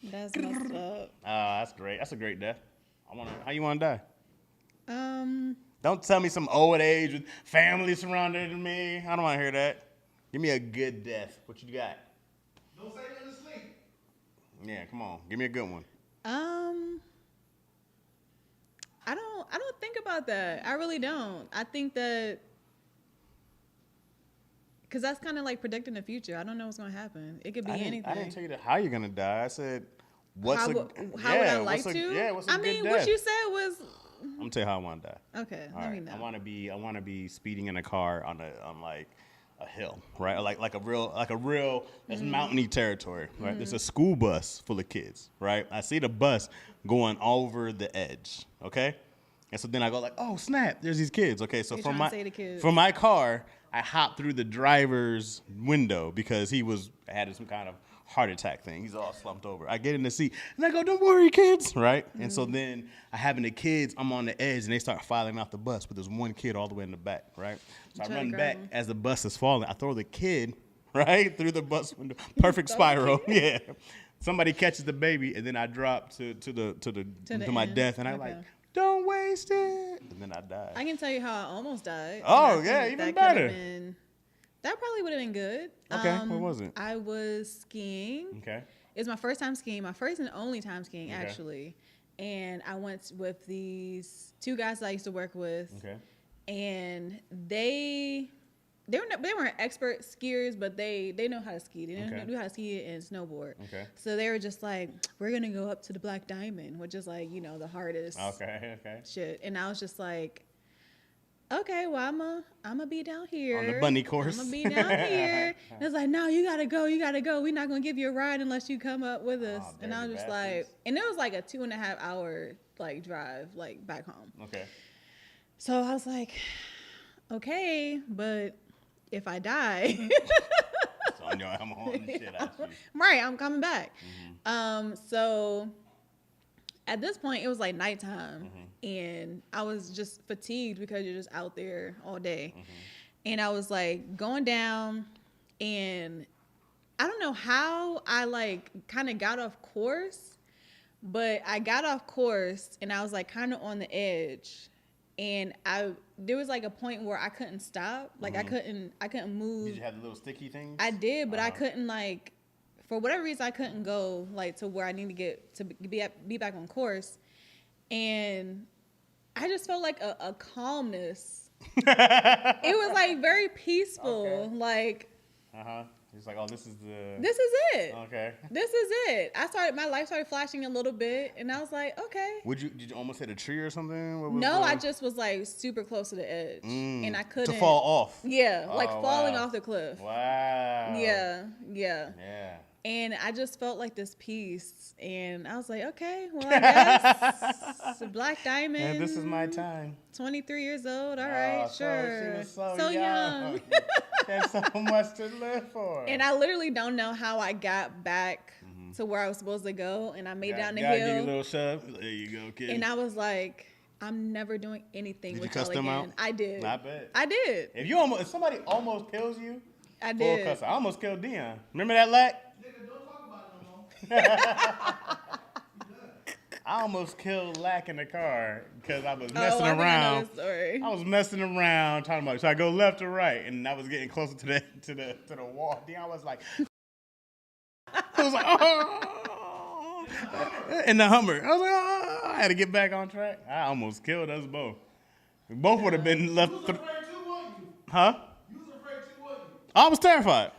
That's messed up. That's great. That's a great death. How you want to die? Don't tell me some old age with family surrounding me. I don't want to hear that. Give me a good death. What you got? Don't say nothing to sleep. Yeah, come on. Give me a good one. I don't think about that. I really don't. I think that because that's kind of like predicting the future. I don't know what's going to happen. It could be anything. I didn't tell you how you're going to die. I said, how would I like to? Yeah, what's a good death? What you said was... I'm going to tell you how I want to die. Okay, All let right. me know. I want to be speeding in a car on like a hill, right? Like a real that's mountainy territory, right? There's a school bus full of kids, right? I see the bus going over the edge, okay? And so then I go like, oh snap, there's these kids. Okay, so from my car, I hop through the driver's window because he had some kind of heart attack thing. He's all slumped over. I get in the seat and I go, don't worry, kids, right? And so then I have the kids, I'm on the edge and they start filing off the bus, but there's one kid all the way in the back, right? So I run back as the bus is falling. I throw the kid right through the bus window. Perfect spiral. Yeah. Somebody catches the baby and then I drop to my death and I'm like, don't waste it. And then I die. I can tell you how I almost died. Oh, yeah, even better. That probably would have been good. Okay, what was it? I was skiing. Okay. It was my first time skiing, my first and only time skiing, actually. And I went with these two guys that I used to work with. Okay. And they weren't expert skiers, but they know how to ski. They knew how to ski and snowboard. Okay. So they were just like, we're gonna go up to the Black Diamond, which is like, the hardest shit. And I was just like, okay, well I'm gonna be down here on the bunny course. I'm gonna be down here. And it was like, no, you gotta go. We're not gonna give you a ride unless you come up with us. And I was just like, and it was like a 2.5 hour like drive like back home. Okay. So I was like, okay, but if I die, so I know I'm holding shit out you. Right, I'm coming back. So at this point, it was like nighttime, and I was just fatigued because you're just out there all day. And I was like going down, and I don't know how I like kind of got off course, but I got off course, and I was like kind of on the edge. And there was like a point where I couldn't stop. Like I couldn't move. Did you have the little sticky things? I did, but I couldn't like, for whatever reason, I couldn't go like to where I need to get to be back on course. And I just felt like a calmness. It was like very peaceful. Okay. Like, It's like, oh, this is it. Okay. This is it. My life started flashing a little bit, and I was like, okay. Did you almost hit a tree or something? No, I just was like super close to the edge, and I couldn't. To fall off. Yeah, like falling off the cliff. Wow. Yeah. And I just felt like this peace, and I was like, okay, well, I guess it's a Black Diamond. And this is my time. 23 years old. All right, sure. She was so young. There's so much to live for. And I literally don't know how I got back to where I was supposed to go, and I made down the hill. Give you a little shove. There you go, kid. And I was like, I'm never doing anything with y'all again. Did you cuss them out? I did. I bet. I did. If somebody almost kills you, I did. Cuss. I almost killed Dion. Remember that, Lack? Nigga, don't talk about it no more. I almost killed Lack in the car because I was messing around. I was messing around talking about, should I go left or right? And I was getting closer to the wall. Dion was like, I was like, oh, in the Hummer. I was like, oh, I had to get back on track. I almost killed us both. We both would have been left. You was afraid too, weren't you? Huh? You was afraid too, weren't you? I was terrified.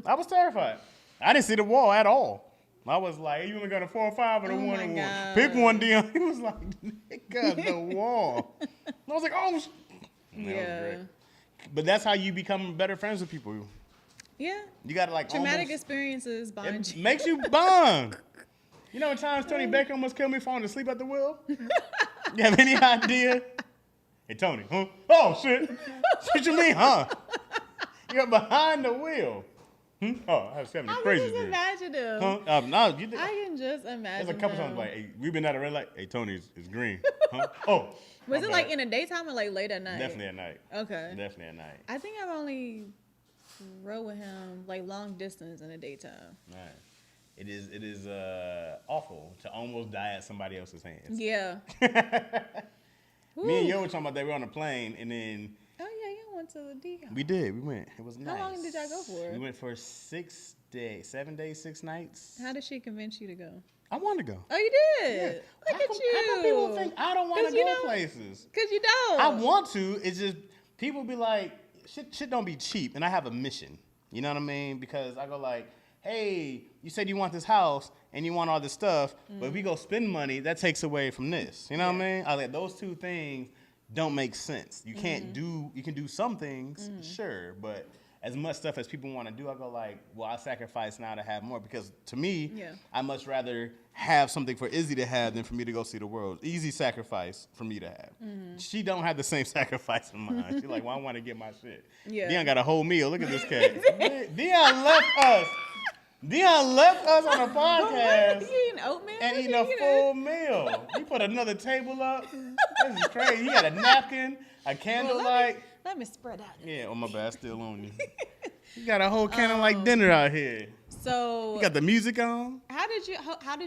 I was terrified. I didn't see the wall at all. I was like, you only got a 4 or 5 or the 1 and 1. Pick one, Dion. He was like, nigga, the wall. I was like, oh. Yeah. That was great. But that's how you become better friends with people. Yeah. You got to like traumatic experiences bond you. Makes you bond. You know, at times Tony Baker almost killed me falling asleep at the wheel. You have any idea? Hey, Tony. Huh? Oh, shit. What you mean, huh? You're behind the wheel. Oh, I was having a crazy dream. Imagine him. Huh? I can just imagine. There's a couple times like, hey, we've been at a red light. Hey, Tony, it's green. Huh? Oh. Was it like in the daytime or like late at night? Definitely at night. Okay. Definitely at night. I think I've only rode with him like long distance in the daytime. Right. it is awful to almost die at somebody else's hands. Yeah. Me and Yo were talking about that. We were on a plane, and then. Oh yeah, you went to the DR. We did. We went. It was nice. How long did y'all go for? We went for 7 days, 6 nights. How did she convince you to go? I wanted to go. Oh, you did? Yeah. Look at you. How come people think I don't want to go places? Because you don't. I want to. It's just people be like, shit don't be cheap, and I have a mission. You know what I mean? Because I go like, hey, you said you want this house and you want all this stuff, but if we go spend money, that takes away from this. You know what I mean? I like those two things don't make sense. You can't do. You can do some things, sure, but as much stuff as people want to do, I go like, well, I sacrifice now to have more because to me, I much rather have something for Izzy to have than for me to go see the world. Easy sacrifice for me to have. She don't have the same sacrifice in mine. She's like, well, I want to get my shit. Yeah. Dion got a whole meal. Look at this cat. Dion left us. Dion left us on a podcast. You eating oatmeal? And eating a full meal. He put another table up. This is crazy. He got a napkin, a candlelight. Let me spread out. Yeah, oh my bad, still on you. You got a whole candlelight dinner out here. So you got the music on. How did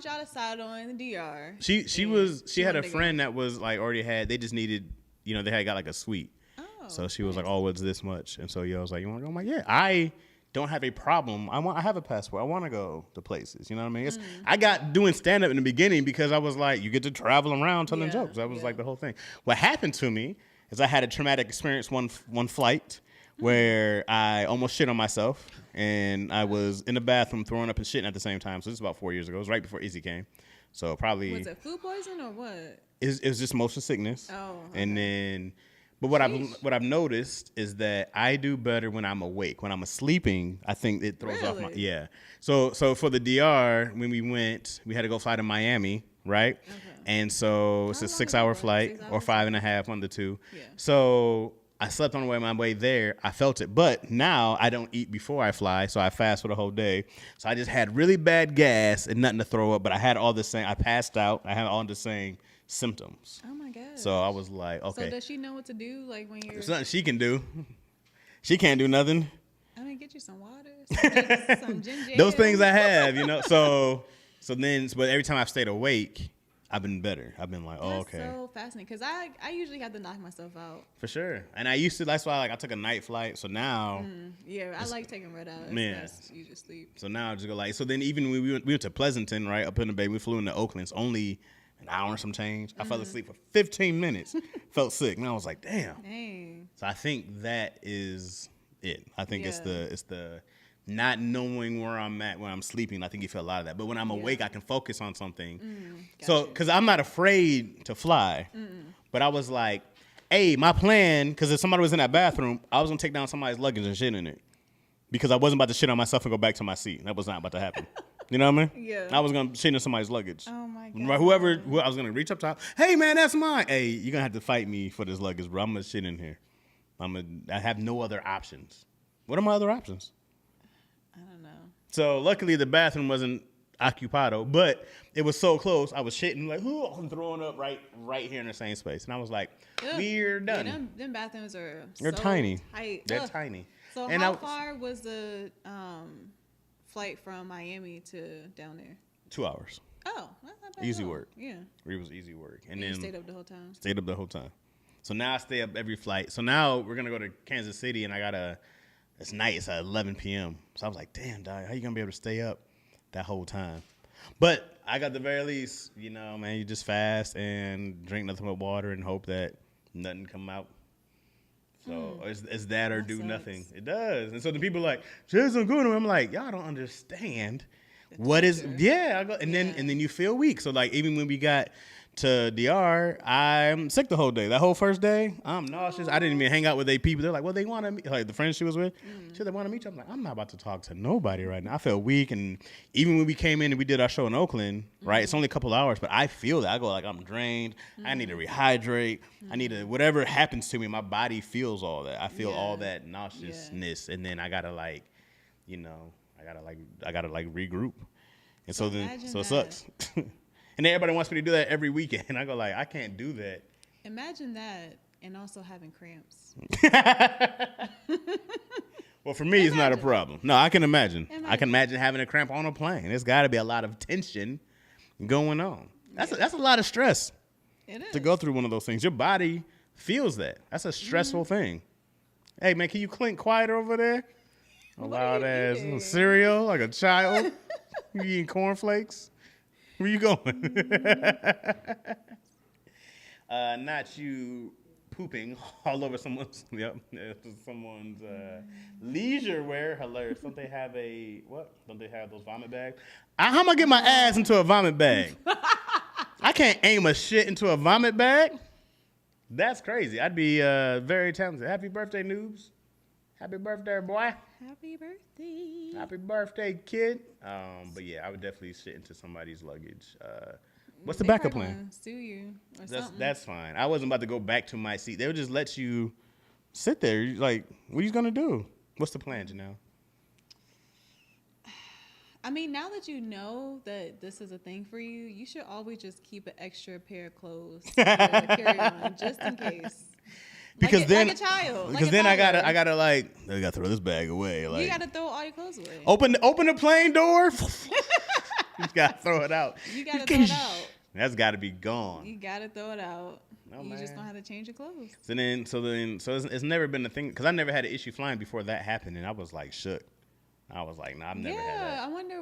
y'all decide on the DR? She had a friend that was like already had. They just needed, they had got like a suite. Oh. So she was like, oh, it's this much, and so I was like, you want to go? I'm like, yeah, I don't have a problem. I have a passport. I want to go to places. You know what I mean? I got doing stand up in the beginning because I was like, you get to travel around telling jokes. That was like the whole thing. What happened to me is I had a traumatic experience one flight where I almost shit on myself, and I was in the bathroom throwing up and shitting at the same time. So this is about 4 years ago. It was right before Izzy came. So probably was it food poison or what? It was just motion sickness. Oh, okay. And then, but what I've noticed is that I do better when I'm awake. When I'm sleeping, I think it throws off my So for the DR, when we went, we had to go fly to Miami, right? Okay. And so it's a 6-hour flight or 5.5, one of the two. Yeah. So I slept on my way there. I felt it. But now I don't eat before I fly, so I fast for the whole day. So I just had really bad gas and nothing to throw up, but I had all the same. I passed out. I had all the same symptoms. Oh, my God. So I was like, okay. So does she know what to do? Like when you're... There's nothing she can do. She can't do nothing. I mean, get you some water, some ginger ale. Those things I have, So but every time I've stayed awake, I've been better. I've been like, That's okay. That's so fascinating because I usually have to knock myself out. For sure. And I used to, that's why I took a night flight. So now. I like taking red eyes. Yeah. You just sleep. So now I just go so then even when we went to Pleasanton, right, up in the Bay, we flew into Oakland. It's only an hour and some change. I fell asleep for 15 minutes. Felt sick. And I was like, damn. Dang. So I think that is it. I think it's the not knowing where I'm at when I'm sleeping. I think you feel a lot of that. But when I'm awake, I can focus on something. So, because I'm not afraid to fly. But I was like, hey, my plan, because if somebody was in that bathroom, I was going to take down somebody's luggage and shit in it. Because I wasn't about to shit on myself and go back to my seat. That was not about to happen. You know what I mean? Yeah. I was going to shit in somebody's luggage. Oh, my God. I was going to reach up top. Hey, man, that's mine. Hey, you're going to have to fight me for this luggage, bro. I'm going to shit in here. I have no other options. What are my other options? I don't know. So luckily the bathroom wasn't occupado, but it was so close. I was shitting like, I'm throwing up right here in the same space, and I was like, we're done. Yeah, them bathrooms are They're tiny. Tight. They're tiny. So how far was the flight from Miami to down there? 2 hours. Oh, that's not bad. Easy work. Yeah. It was easy work, and then you stayed up the whole time. Stayed up the whole time. So now I stay up every flight. So now we're gonna go to Kansas City, and it's night. It's at 11 p.m. So I was like, damn, dog, how you going to be able to stay up that whole time? But I got the very least, man, you just fast and drink nothing but water and hope that nothing come out. So it's that or do sucks. Nothing. It does. And so the people are like, Jason good. I'm like, y'all don't understand what is, and then you feel weak. So like even when we got to DR, I'm sick the whole day. That whole first day, I'm nauseous. I didn't even hang out with people. They're like, well, they want to meet, like the friends she was with. They want to meet you. I'm like, I'm not about to talk to nobody right now. I felt weak. And even when we came in and we did our show in Oakland, right, it's only a couple hours, but I feel that. I go like, I'm drained. I need to rehydrate. I need to, whatever happens to me, my body feels all that. I feel all that nauseousness. And then I got to I got to regroup. And so then, so it sucks. And everybody wants me to do that every weekend. I go like, I can't do that. Imagine that and also having cramps. Well, for me, it's not a problem. No, I can imagine. I can imagine having a cramp on a plane. There's got to be a lot of tension going on. That's a lot of stress. It is. To go through one of those things. Your body feels that. That's a stressful thing. Hey, man, can you clink quieter over there? A loud ass cereal like a child. You eating cornflakes? Where you going? Not you pooping all over someone's leisure wear. Hilarious. Don't they have those vomit bags? How am I get my ass into a vomit bag? I can't aim a shit into a vomit bag. That's crazy. I'd be very talented. Happy birthday, noobs. Happy birthday, boy. Happy birthday. Happy birthday, kid. But yeah, I would definitely shit into somebody's luggage. What's the backup plan? Sue you or something. That's fine. I wasn't about to go back to my seat. They would just let you sit there. Like, what are you gonna do? What's the plan, Janelle? I mean, now that you know that this is a thing for you, you should always just keep an extra pair of clothes to carry on, just in case. Because then, like a child. Because then I gotta like, I gotta throw this bag away. Like, you gotta throw all your clothes away. Open the plane door. You gotta throw it out. You gotta throw it out. That's gotta be gone. You gotta throw it out. No, you man. just don't have to change your clothes. So it's never been a thing because I never had an issue flying before that happened, and I was like shook. I was like, nah, I've never had that. Yeah, I wonder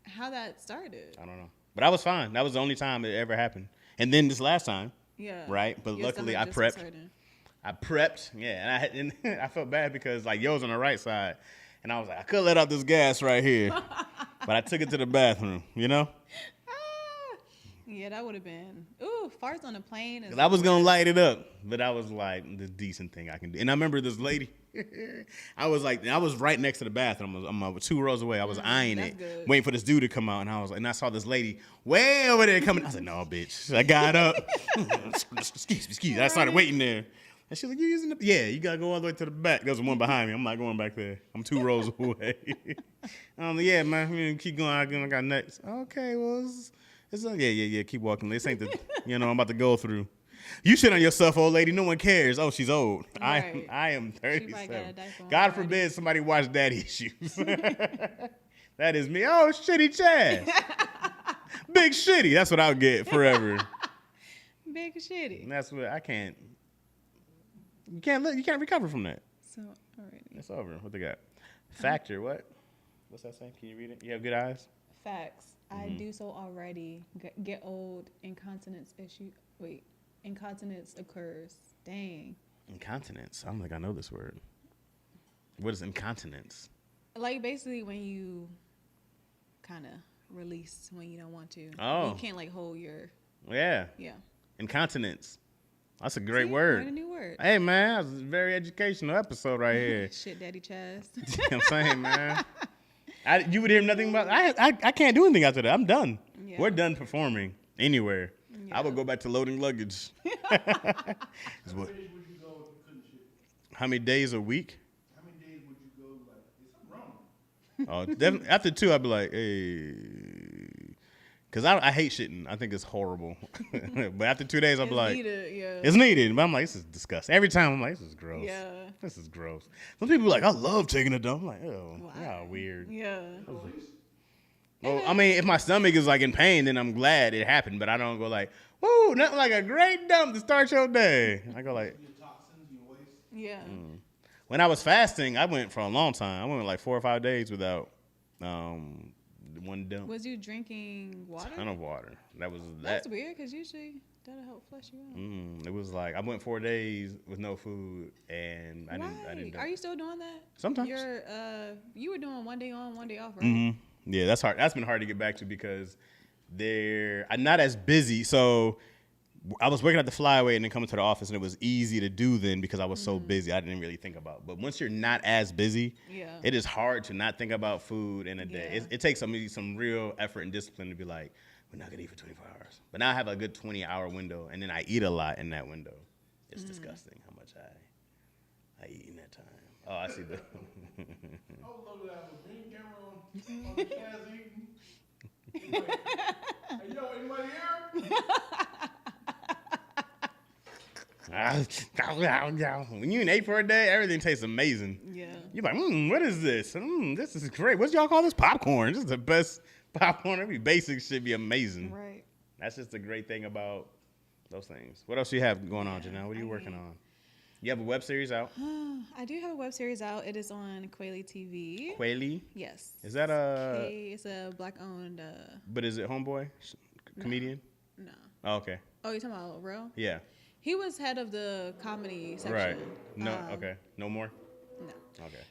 how that started. I don't know, but I was fine. That was the only time it ever happened. And then this last time, yeah, right? But luckily I prepped. Yeah, and I felt bad because like yours on the right side, and I was like, I could let out this gas right here, but I took it to the bathroom, you know. Yeah, that would have been farts on a plane. I was gonna light it up, but I was like the decent thing I can do. And I remember this lady. I was right next to the bathroom. I'm 2 rows away. I was eyeing it, waiting for this dude to come out, and I saw this lady way over there coming. I was like, no, bitch. I got up. Excuse me. I started waiting there. And she's like, you using the... Yeah, you got to go all the way to the back. There's one behind me. I'm not going back there. I'm 2 rows away. I'm like, yeah, man, keep going. I got next. Okay, well, yeah, keep walking. This ain't the, I'm about to go through. You shit on yourself, old lady. No one cares. Oh, she's old. Right. I am 37. God forbid somebody watch Daddy Issues. That is me. Oh, Shitty Chaz. Big Shitty. That's what I'll get forever. Big Shitty. And that's what I can't. You can't recover from that. So, alrighty. It's over. What they got? Factor. What? What's that saying? Can you read it? You have good eyes? Facts. I do so already. Get old. Incontinence issue. Wait. Incontinence occurs. Dang. Incontinence. I don't think I know this word. What is incontinence? Like basically when you kind of release when you don't want to. Oh. You can't like hold your. Yeah. Yeah. Incontinence. That's a great word. Learn a new word. Hey, man, that was a very educational episode right here. Shit, Daddy Chaz. You know what I'm saying, man? You would hear nothing about I can't do anything after that. I'm done. Yeah. We're done performing anywhere. Yeah. I would go back to loading luggage. How many days a week? How many days would you go like, is something wrong? Oh, definitely. After 2, I'd be like, hey. Because I hate shitting. I think it's horrible. But after 2 days, I'll be like, it's needed. But I'm like, this is disgusting. Every time, I'm like, this is gross. Yeah. This is gross. Some people are like, I love taking a dump. I'm like, oh, wow. Yeah, weird. Yeah. Well, I mean, if my stomach is like in pain, then I'm glad it happened. But I don't go like, woo, nothing like a great dump to start your day. I go like, your toxins, your waste. Yeah. When I was fasting, I went for a long time. I went like 4 or 5 days without one dump. Was you drinking water? A ton of water. That's weird because usually that'll help flush you out. It was like I went 4 days with no food, and I didn't. Are you still doing that? Sometimes. You were doing 1 day on, 1 day off, right? Mm-hmm. Yeah, that's hard. That's been hard to get back to because I'm not as busy. So I was working at the Flyway and then coming to the office, and it was easy to do then because I was so busy. I didn't really think about. But once you're not as busy, it is hard to not think about food in a day. Yeah. It takes some real effort and discipline to be like, we're not gonna eat for 24 hours. But now I have a good 20-hour window, and then I eat a lot in that window. It's disgusting how much I eat in that time. Oh, I see the. I was loaded out with green camera on the Chaz eating. Like, hey, yo, anybody here? When you ate for a day, everything tastes amazing. Yeah. You're like, what is this? This is great. What y'all call this? Popcorn. This is the best popcorn. Every basic should be amazing. Right. That's just the great thing about those things. What else do you have going on, Janelle? What are you working on? You have a web series out? I do have a web series out. It is on Quayle TV. Quayle? Yes. Is that It's a black-owned. But is it Homeboy? Comedian? No. Oh, okay. Oh, you talking about Real? Yeah. He was head of the comedy section. Right. No. Okay. No more. No. Okay.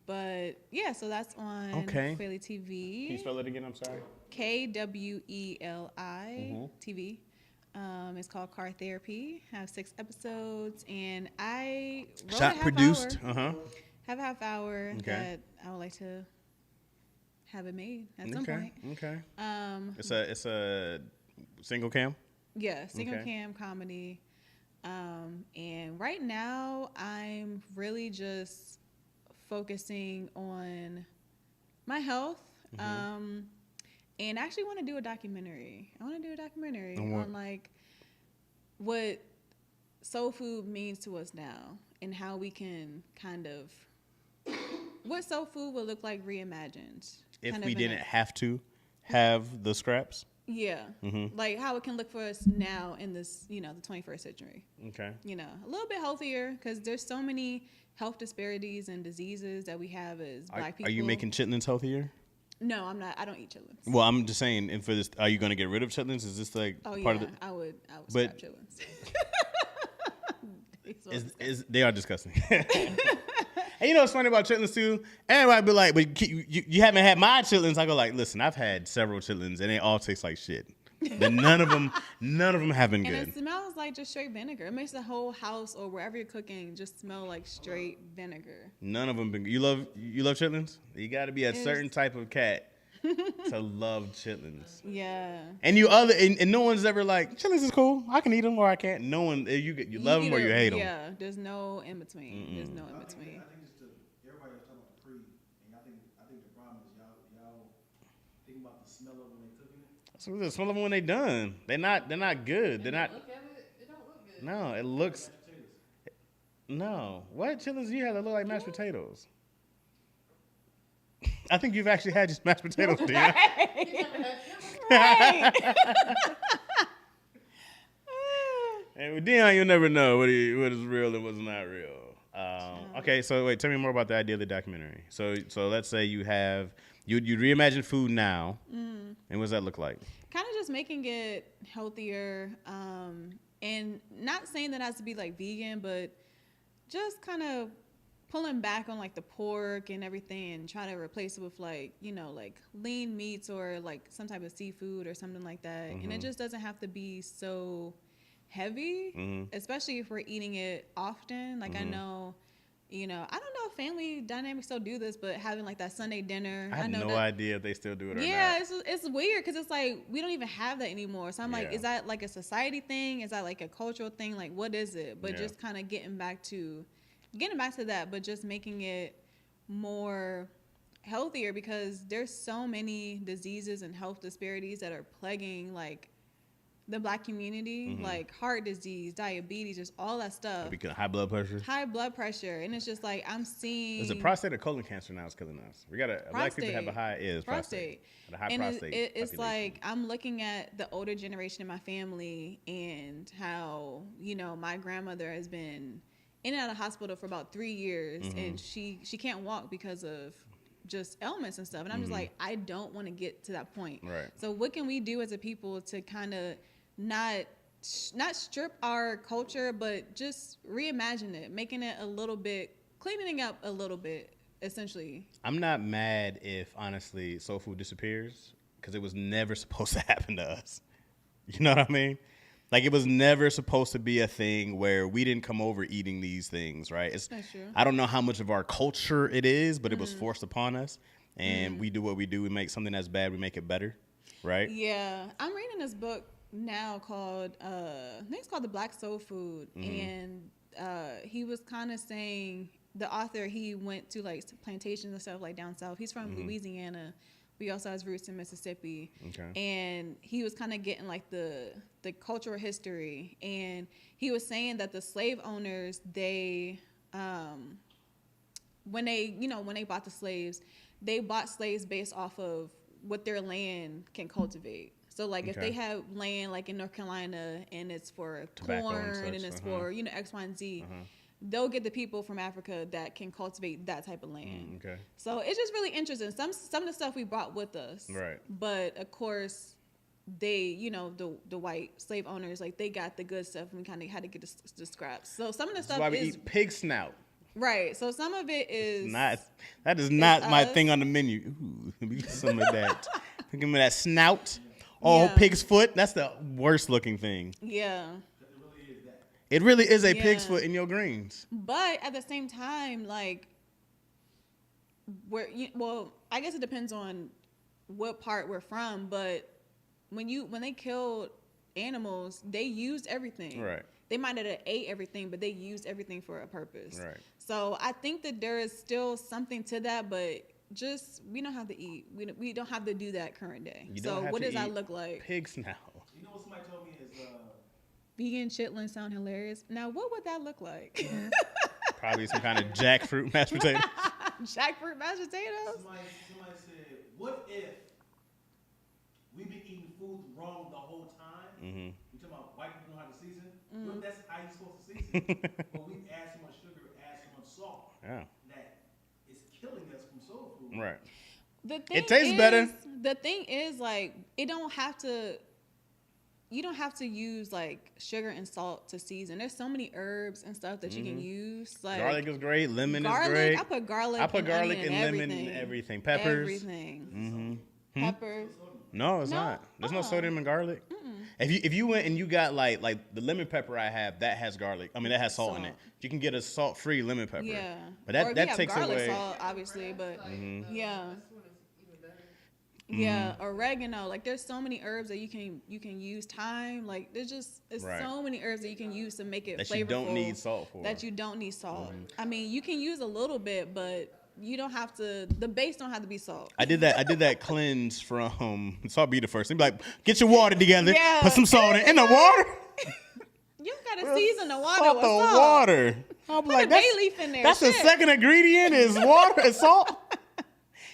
But yeah, so that's on Quayle TV. Can you spell it again? I'm sorry. KWELI TV. It's called Car Therapy. I have 6 episodes, and I wrote Shot produced. Have a half hour that I would like to have it made at some point. Okay. It's a single cam. Yeah, single cam comedy. And right now I'm really just focusing on my health. And I actually want to do a documentary. I want to do a documentary on like what soul food means to us now and how we can kind of what soul food would look like reimagined. If we didn't have to have the scraps. Yeah. Like how it can look for us now in this, the 21st century. Okay. A little bit healthier because there's so many health disparities and diseases that we have as black people. Are you making chitlins healthier? No, I'm not. I don't eat chitlins. Well, I'm just saying, and for this, are you going to get rid of chitlins? Is this like part of the... I would scrap chitlins. They are disgusting. And you know what's funny about chitlins too? Everybody be like, but you haven't had my chitlins. I go like, listen, I've had several chitlins and they all taste like shit. And none of them have been good. And it smells like just straight vinegar. It makes the whole house or wherever you're cooking just smell like straight vinegar. None of them been good. You love chitlins? You got to be a certain type of cat to love chitlins. Yeah. And and no one's ever like, chitlins is cool. I can eat them or I can't. No one, you love them or you hate them. Yeah, there's no in between. There's no in between. I think it's everybody was talking about the pre, and I think the problem is y'all think about the smell of when they cooking it. So the smell of them when they done. They're not good. They're not. Look at it. It don't look good. No, it looks. No, what chitlins do you have that look like mashed potatoes? I think you've actually had just mashed potatoes, Dion. Right. And with Dion, you'll never know what is real and what's not real. Okay, so wait, tell me more about the idea of the documentary. So let's say you reimagine food now, and what does that look like? Kind of just making it healthier, and not saying that it has to be like vegan, but just kind of pulling back on like the pork and everything and try to replace it with like lean meats or like some type of seafood or something like that. And it just doesn't have to be so heavy, especially if we're eating it often. Like I know, I don't know if family dynamics still do this, but having like that Sunday dinner. I have no idea if they still do it or not. Yeah, it's weird because it's like we don't even have that anymore. So I'm like, is that like a society thing? Is that like a cultural thing? Like what is it? But just kind of getting back to that, but just making it more healthier because there's so many diseases and health disparities that are plaguing like the black community, like heart disease, diabetes, just all that stuff. Because high blood pressure. And it's just like I'm seeing. Is it prostate or colon cancer now is killing us? We got black people have a high prostate. A high prostate. It's like I'm looking at the older generation in my family and how my grandmother has been in and out of hospital for about 3 years, and she can't walk because of just ailments and stuff. And I'm just like, I don't want to get to that point. Right. So what can we do as a people to kind of not strip our culture, but just reimagine it, making it a little bit, cleaning up a little bit, essentially. I'm not mad if, honestly, soul food disappears because it was never supposed to happen to us. You know what I mean? Like, it was never supposed to be a thing where we didn't come over eating these things, right? That's true. I don't know how much of our culture it is, but it was forced upon us. And we do what we do. We make something that's bad, we make it better, right? Yeah. I'm reading this book now called, I think it's called The Black Soul Food. And he was kind of saying, the author, he went to, like, plantations and stuff, like, down south. He's from Louisiana. but he also has roots in Mississippi. Okay. And he was kind of getting like the cultural history, and he was saying that the slave owners, they when they bought the slaves, they bought slaves based off of what their land can cultivate. So like if they have land like in North Carolina and it's for Tobacco corn and, such, it's for X, Y, and Z, they'll get the people from Africa that can cultivate that type of land. Okay. So it's just really interesting. Some of the stuff we brought with us, Right? But of course, they the white slave owners, like they got the good stuff, and we kind of had to get the scraps. So some of the That's stuff why we is eat pig snout. right. So some of it is That is not my us. thing on the menu. Ooh, let me get some of that. Give me that snout. Oh, Yeah. pig's foot. That's the worst looking thing. Yeah. It really is a Yeah. pig's foot in your greens. But at the same time, like, I guess it depends on what part we're from. But when they killed animals, they used everything. Right. They might not have ate everything, but they used everything for a purpose. Right. So I think that there is still something to that, but just we don't have to eat. We don't have to do that current day. You So don't have what to does that eat look like? pig snout. You know what somebody told me is Vegan chitlins sound hilarious. Now, what would that look like? Probably some kind of jackfruit mashed potato. Jackfruit mashed potatoes? somebody said, what if we've been eating food wrong the whole time? Mm-hmm. We talking about white people know how to season. What if that's how you supposed to season? But we add so much sugar, add so much salt Yeah. that it's killing us from soul food. Right. The thing It tastes better. The thing is, like, you don't have to use like sugar and salt to season. There's so many herbs and stuff that you can use. Like Garlic is great. Lemon garlic, is great. I put garlic. I put and garlic onion and lemon everything. and everything. Peppers. Everything. Mm-hmm. Peppers. No, it's No? not. There's no sodium in garlic. Mm-mm. If you went and you got like the lemon pepper I have, that has garlic. I mean that has salt in it. Salt. You can get a salt-free lemon pepper. Yeah. But Or if that you have takes garlic away. salt, obviously, but Like, yeah. this one is even better. Yeah, oregano. Like there's so many herbs that you can use. Thyme. Like there's Right. so many herbs that you can use to make it That flavorful. you don't need salt for. That you don't need salt. I mean, you can use a little bit, but you don't have to. The base don't have to be salt. I did that cleanse from salt be the first. They'd be like, get your water together, Yeah. put some salt in the water. You gotta season the water Salt with the salt. water. I'm Put like, a bay that's, leaf in there. that's the Shit. second ingredient is water and salt.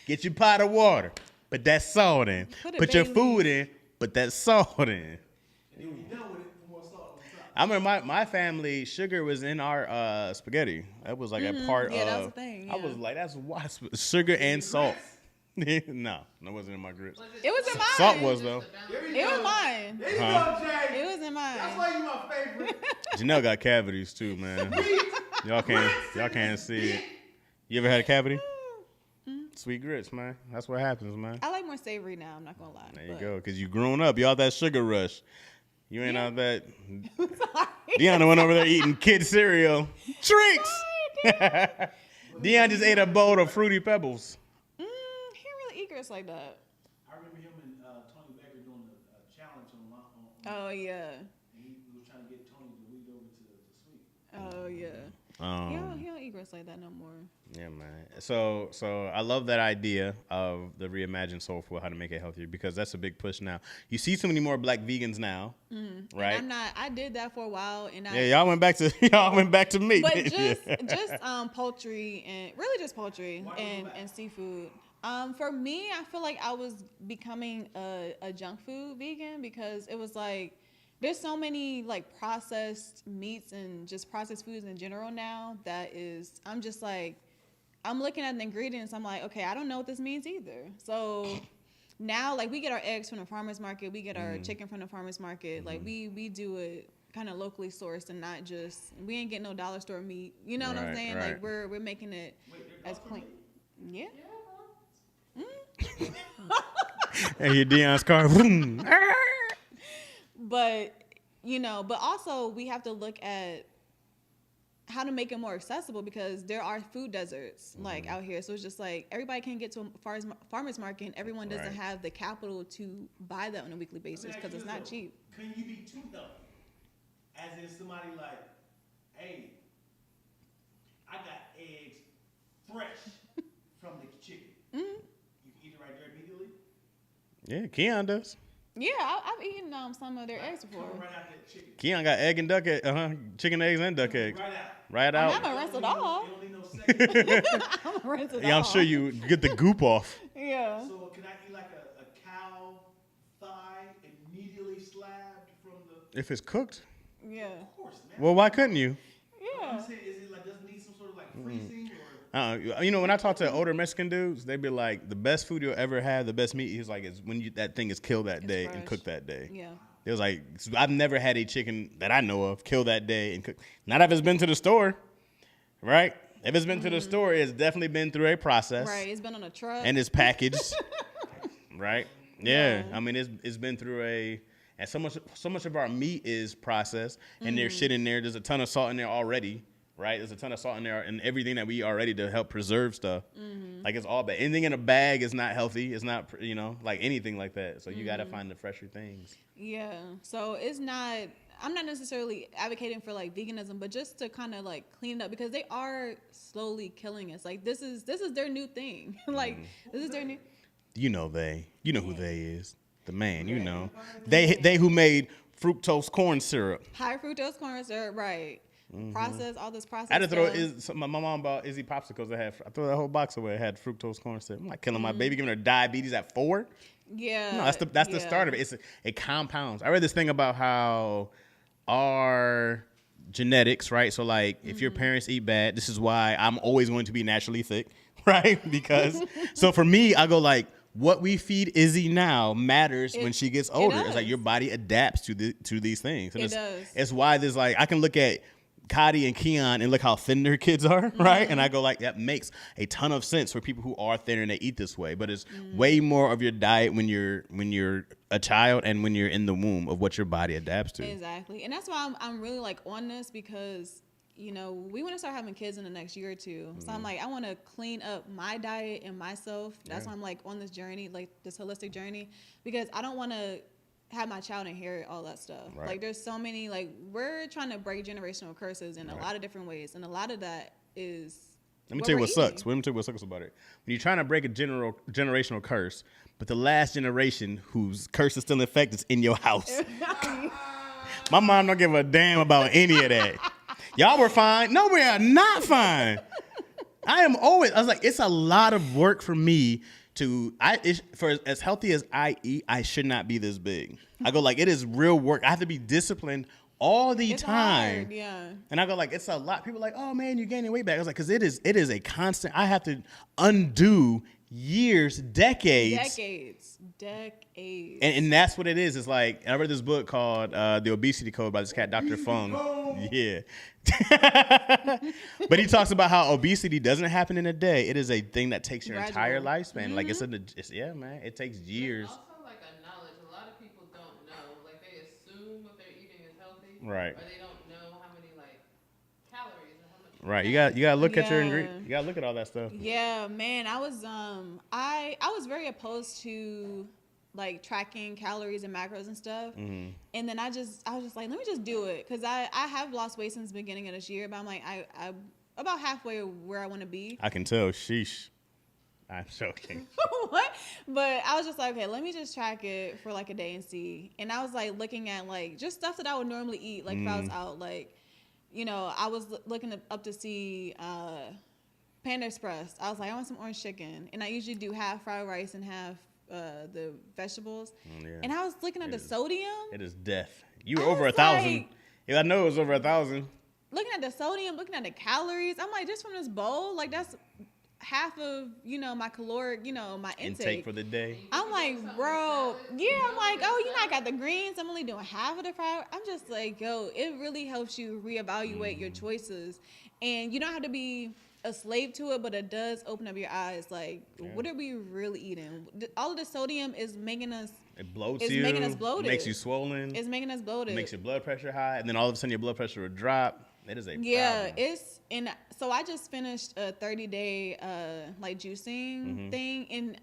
Get your pot of water, put that salt in. Put a Put your bay food in, put that salt in. And then when you're done with it, put more salt on top. I remember my family, sugar was in our spaghetti. That was like a part Yeah, of. that was a thing, I yeah. was like, that's why sugar and salt. No, that wasn't in my grits. It was in mine. Salt was though. There you It go. was mine. There you Huh? go, Jay. It was in mine. That's why you my favorite. Janelle got cavities too, man. Y'all can't see it. You ever had a cavity? Sweet grits, man. That's what happens, man. I like more savory now. I'm not gonna lie. There you but- go, cause you grown up. You all that sugar rush. You ain't Yeah. out that. Sorry. Deanna went over there eating kid cereal. Treats. Deanna just ate a bowl of Fruity Pebbles. He didn't really eat grits like that. I remember him and Tony Becker doing a challenge on Oh yeah. and he was trying to get Tony to lead over to sweet. Oh yeah. He don't eat grits like that no more. Yeah, man. So I love that idea of the reimagined soul food, how to make it healthier, because that's a big push now. You see so many more black vegans now, right? And I did that for a while, and Yeah, y'all went back to meat. But didn't you? just poultry and really just poultry and seafood. For me, I feel like I was becoming a junk food vegan because it was like there's so many like processed meats and just processed foods in general now that is I'm just like I'm looking at the ingredients. I'm like, okay, I don't know what this means either. So now, like, we get our eggs from the farmer's market. We get our chicken from the farmer's market. Like, we do it kind of locally sourced and not just, we ain't getting no dollar store meat. You know what I'm Right, saying? right. Like, we're making it as clean. Yeah. And your Dion's car. Vroom. But, you know, but also we have to look at how to make it more accessible because there are food deserts like out here. So it's just like everybody can't get to a farmer's market and everyone doesn't Right. have the capital to buy that on a weekly basis because it's not cheap. Can you be too healthy? As in somebody like, hey, I got eggs fresh from the chicken. You can eat it right there immediately. Yeah, Keon does. Yeah, I've eaten some of their eggs before. Right out that chicken. Keon got egg and duck egg, chicken eggs and duck eggs. Right out. Right I out. haven't rinsed it off. You don't need no second. I'm gonna rinse it Yeah, I'm off. sure you get the goop off. Yeah. So can I eat like a cow thigh immediately slabbed from the? If it's cooked, Yeah. Of course, man. well, why couldn't you? I'm Yeah. saying, is it like doesn't need some sort of like freezing or? You know, when I talk to older Mexican dudes, they be like, the best food you'll ever have, the best meat, he's like, is when that thing is killed that day and fresh. cooked that day. Yeah. It was like, I've never had a chicken that I know of killed that day and cooked. Not if it's been to the store, right? If it's been to the store, it's definitely been through a process. Right. It's been on a truck. And it's packaged, right? Yeah. Yeah. I mean, it's been through and so much of our meat is processed, and there's shit in there. There's a ton of salt in there already. Right, there's a ton of salt in there and everything that we eat already to help preserve stuff. Like it's all bad. Anything in a bag is not healthy. It's not, like anything like that. So you got to find the fresher things. Yeah. So it's not. I'm not necessarily advocating for like veganism, but just to kind of like clean it up because they are slowly killing us. Like this is their new thing. Like this is their new. You know who they is. The man. You know, they who made fructose corn syrup. High fructose corn syrup. Right. Process all this process. I had to throw my mom bought Izzy popsicles that I threw that whole box away. It had fructose corn syrup. I'm like killing my baby, giving her diabetes at 4. Yeah. No, that's the start of it. It compounds. I read this thing about how our genetics, right? So like if your parents eat bad, this is why I'm always going to be naturally thick, right? Because so for me, I go like what we feed Izzy now matters when she gets older. It's like your body adapts to these things. And it does. It's why there's like I can look at Cody and Keon and look how thin their kids are, right? And I go like, that makes a ton of sense for people who are thinner and they eat this way. But it's way more of your diet when you're a child and when you're in the womb of what your body adapts to. Exactly. And that's why I'm really like on this because, we want to start having kids in the next year or two. So I'm like, I want to clean up my diet and myself. That's why I'm like on this journey, like this holistic journey, because I don't want to have my child inherit all that stuff. Right. Like there's so many, like we're trying to break generational curses in a lot of different ways. And a lot of that is Let me tell you what sucks. Let me tell you what sucks about it. When you're trying to break a generational curse, but the last generation whose curse is still in effect is in your house. My mom don't give a damn about any of that. Y'all were fine. No, we are not fine. I was like, it's a lot of work for me for as healthy as I eat, I should not be this big. I go like, it is real work. I have to be disciplined all the time. Hard, yeah. And I go like, it's a lot. People are like, oh man, you're gaining weight back. I was like, because it is a constant. I have to undo years, decades. And that's what it is. It's like, I read this book called The Obesity Code by this cat, Dr. Fung. Yeah. But he talks about how obesity doesn't happen in a day. It is a thing that takes your entire lifespan. Like yeah, man, it takes years. Also like a knowledge. A lot of people don't know. Like they assume what they're eating is healthy. Right. Or they don't know how many like calories or how much. Right. You got to look at your ingredients. You got to look at all that stuff. Yeah, man. I was I was very opposed to like tracking calories and macros and stuff. And then I was just like, let me just do it. Cause I have lost weight since the beginning of this year, but I'm like, I about halfway where I want to be. I can tell. Sheesh. I'm joking. What? But I was just like, okay, let me just track it for like a day and see. And I was like looking at like just stuff that I would normally eat. Like if I was out, like, I was looking up to see Panda Express. I was like, I want some orange chicken. And I usually do half fried rice and half the vegetables. Yeah. And I was looking at the sodium. It is death. You were over 1,000. Yeah, I know it was over 1,000. Looking at the sodium, looking at the calories, I'm like, just from this bowl, like that's half of, my caloric, my intake for the day. I'm like, bro, yeah, I'm like, oh, I got the greens. I'm only doing half of the fried. I'm just like, yo, it really helps you reevaluate your choices. And you don't have to be a slave to it, but it does open up your eyes. Like, what are we really eating? All of the sodium is making us. It bloats it's you. Making us bloated. It makes you swollen. It's making us bloated. It makes your blood pressure high, and then all of a sudden your blood pressure will drop. It is a problem. And so I just finished a 30-day like juicing thing, and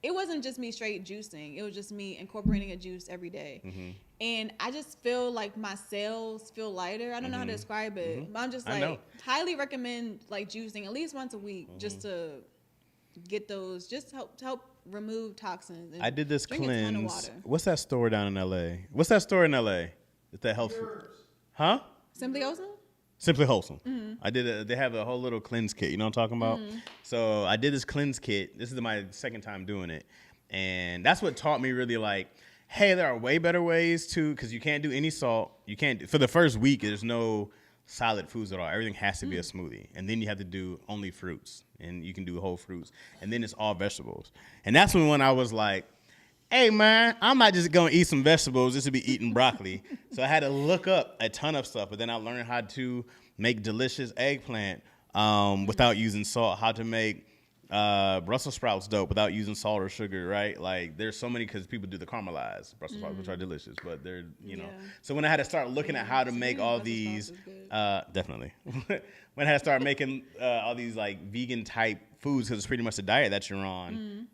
it wasn't just me straight juicing. It was just me incorporating a juice every day. And I just feel like my cells feel lighter. I don't know how to describe it. But I'm just like, highly recommend like juicing at least once a week just to get those, just to help remove toxins. And I did this drink a ton of cleanse. water. What's that store down in L.A.? What's that store in L.A.? It's that health food. Huh? Simply Wholesome? Simply Wholesome. Mm-hmm. I did. They have a whole little cleanse kit. You know what I'm talking about? Mm-hmm. So I did this cleanse kit. This is my second time doing it, and that's what taught me really like, hey, there are way better ways to, because you can't do any salt. You can't for the first week. There's no solid foods at all. Everything has to be a smoothie, and then you have to do only fruits, and you can do whole fruits, and then it's all vegetables. And that's when I was like, hey, man, I'm not just going to eat some vegetables just to be eating broccoli. So I had to look up a ton of stuff, but then I learned how to make delicious eggplant without using salt, how to make Brussels sprouts dope without using salt or sugar, right? Like, there's so many, because people do the caramelized Brussels sprouts, which are delicious, but they're, you know. So when I had to start looking at how to make all these, definitely. When I had to start making all these, like, vegan-type foods, because it's pretty much the diet that you're on.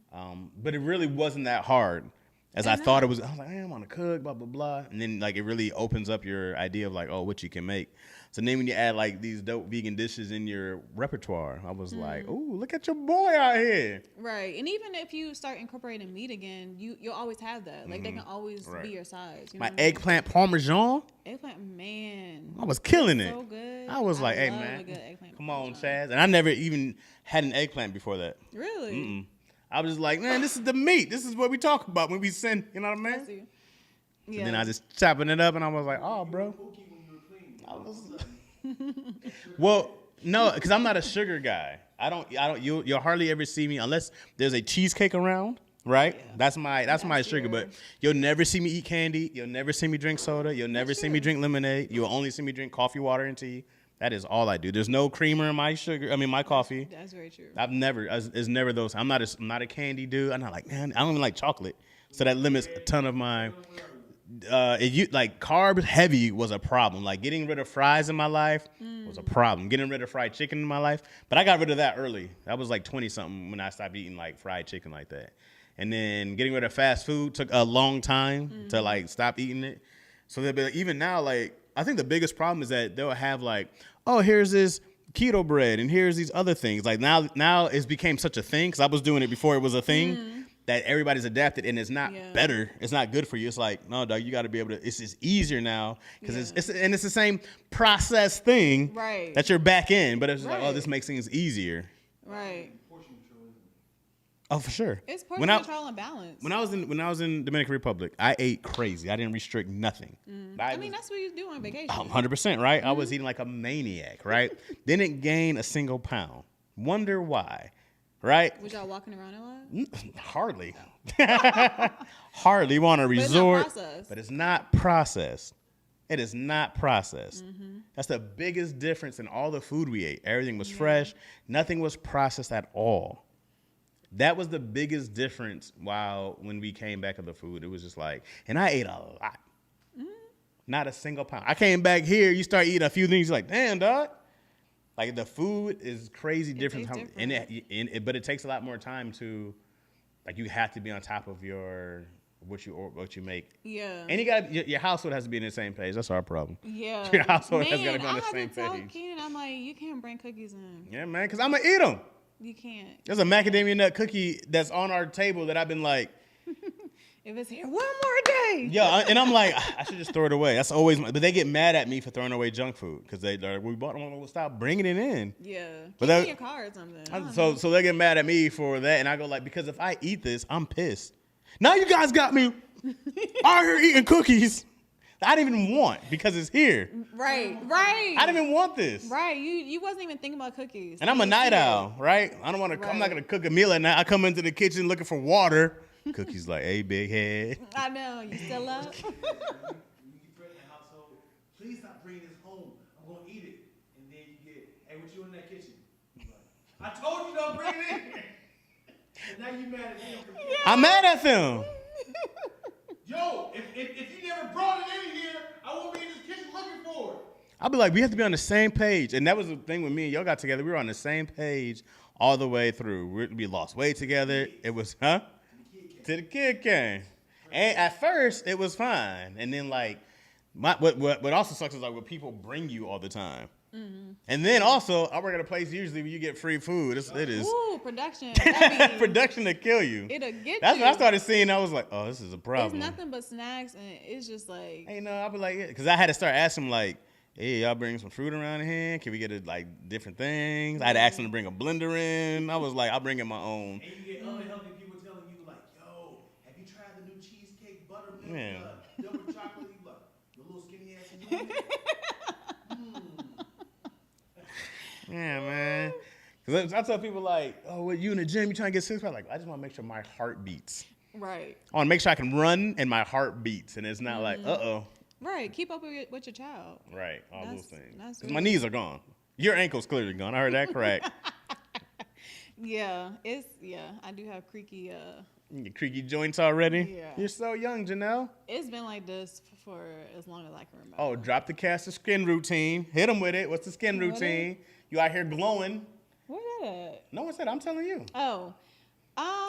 But it really wasn't that hard as I thought it was. I was like, hey, I'm on a cook, blah, blah, blah. And then, like, it really opens up your idea of, like, oh, what you can make. So then when you add, like, these dope vegan dishes in your repertoire, I was like, oh, look at your boy out here. Right. And even if you start incorporating meat again, you'll always have that. Like, they can always be your size. You know My eggplant parmesan. Eggplant, man. I was killing it. So good. I was like, hey, love man, a good eggplant come on, parmesan. Chaz. And I never even had an eggplant before that. Really? I was just like, man, this is the meat. This is what we talk about when we send, you know what I mean? I see. Yeah. And then I just chopping it up, and I was like, oh, bro. Well, no, because I'm not a sugar guy. You'll hardly ever see me unless there's a cheesecake around, right? Yeah. That's my sugar. But you'll never see me eat candy. You'll never see me drink soda. You'll never see me drink lemonade. You'll only see me drink coffee, water, and tea. That is all I do. There's no creamer in my my coffee. That's very true. It's never those. I'm not a candy dude. I'm not like, man, I don't even like chocolate. So that limits a ton of my. Like carb heavy was a problem. Like getting rid of fries in my life was a problem. Getting rid of fried chicken in my life, but I got rid of that early. I was like 20 something when I stopped eating like fried chicken like that. And then getting rid of fast food took a long time to like stop eating it. So even now, like I think the biggest problem is that they'll have like, oh, here's this keto bread and here's these other things. Like now it's became such a thing because I was doing it before it was a thing. That everybody's adapted, and it's not better. It's not good for you. It's like, no, dog, you got to be able to. It's just easier now because it's the same process thing that you're back in, but it's like, oh, this makes things easier. Right. Oh, for sure. It's portion control and balance. When I was in Dominican Republic, I ate crazy. I didn't restrict nothing. I mean, that's what you do on vacation. 100%, right? I was eating like a maniac, right? Didn't gain a single pound. Wonder why. Right? Was y'all walking around a lot? Hardly. Hardly. You want a resort. But it's not processed. It is not processed. That's the biggest difference in all the food we ate. Everything was fresh. Nothing was processed at all. That was the biggest difference when we came back of the food. It was just like, and I ate a lot. Not a single pound. I came back here, you start eating a few things, you're like, damn, dog. Like the food is crazy different, but it takes a lot more time to, like you have to be on top of what you make. Yeah. And your household has to be in the same page. That's our problem. Yeah. Your household has got to be on the same page. I had to tell Keenan, I'm like, you can't bring cookies in. Yeah, man, because I'm gonna eat them. You can't. There's a macadamia nut cookie that's on our table that I've been like. If it's here one more day. Yeah, and I'm like, I should just throw it away. That's always, but they get mad at me for throwing away junk food because we bought them. We'll stop bringing it in. Yeah, keep it in your car or something. So they get mad at me for that, and I go like, because if I eat this, I'm pissed. Now you guys got me out here eating cookies. I didn't even want because it's here. Right. I didn't even want this. Right, you wasn't even thinking about cookies. And I'm a night owl, right? I don't want to. Right. I'm not gonna cook a meal at night. I come into the kitchen looking for water. Cookies like, hey, big head. I know. You still up? You threaten the household. Please stop bringing this home. I'm going to eat it. And then you get, hey, what you in that kitchen? Like, I told you don't bring it in here. And now you mad at them. Yeah. I'm mad at them. Yo, if you never brought it in here, I won't be in this kitchen looking for it. I'll be like, we have to be on the same page. And that was the thing when me and y'all got together. We were on the same page all the way through. We lost weight together. It was, till the kid came. And at first, it was fine. And then, like, what also sucks is, like, when people bring you all the time. Mm-hmm. And then also, I work at a place usually where you get free food. It is. Ooh, production. Production to kill you. It'll get That's you. when I started seeing. I was like, oh, this is a problem. It's nothing but snacks, and it's just like. Hey, I'll be like, because I had to start asking them, like, hey, y'all bring some fruit around here? Can we get like different things? I had to ask them to bring a blender in. I was like, I'll bring in my own. And you get unhealthy people telling you, like, yo, have you tried the new cheesecake buttermilk, double chocolate? You like, the little skinny ass. Yeah, man. Because I tell people, like, oh, what, you in the gym, you trying to get 6 pack? Like, I just want to make sure my heart beats. Right. I want to make sure I can run and my heart beats. And it's not like, uh-oh. Right. Keep up with your child. Right. All those things. Because really... my knees are gone. Your ankle's clearly gone. I heard that correct. Yeah. I do have creaky... creaky joints already? Yeah. You're so young, Janelle. It's been like this for as long as I can remember. Oh, drop the cast of skin routine. Hit them with it. What's the skin routine? You out here glowing. Where's that at? No one said. I'm telling you. Oh.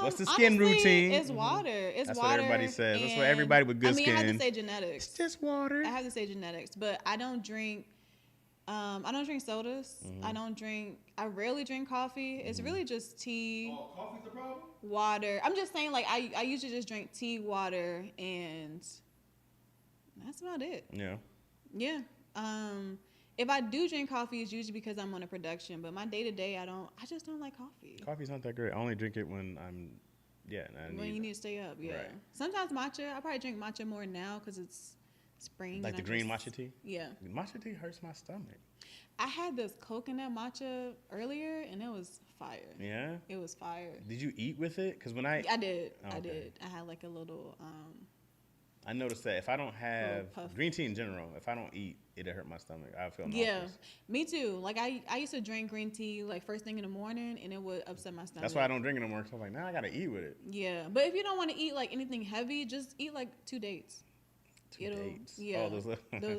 What's the skin routine? It's water. It's That's water. That's what everybody says. That's what everybody with good skin. I have to say genetics. It's just water. I have to say genetics, but I don't drink. I don't drink sodas. Mm-hmm. I rarely drink coffee. It's really just tea. Oh, coffee's the problem? Water. I'm just saying, like, I usually just drink tea, water, and that's about it. Yeah. Yeah. If I do drink coffee, it's usually because I'm on a production. But my day to day, I just don't like coffee. Coffee's not that great. I only drink it when I'm, when you need to stay up, yeah. Right. Sometimes matcha. I probably drink matcha more now because it's spring. Like the green matcha tea? Yeah. Matcha tea hurts my stomach. I had this coconut matcha earlier, and it was fire. Yeah? It was fire. Did you eat with it? Because when I did. Oh, okay. I did. I had like a little... I noticed that if I don't have green tea in general, if I don't eat, it'll hurt my stomach. I feel nauseous. Yeah, me too. Like I used to drink green tea like first thing in the morning, and it would upset my stomach. That's why I don't drink it anymore. So I'm like, now I gotta eat with it. Yeah, but if you don't want to eat like anything heavy, just eat like 2 dates. Two dates. Yeah, oh, those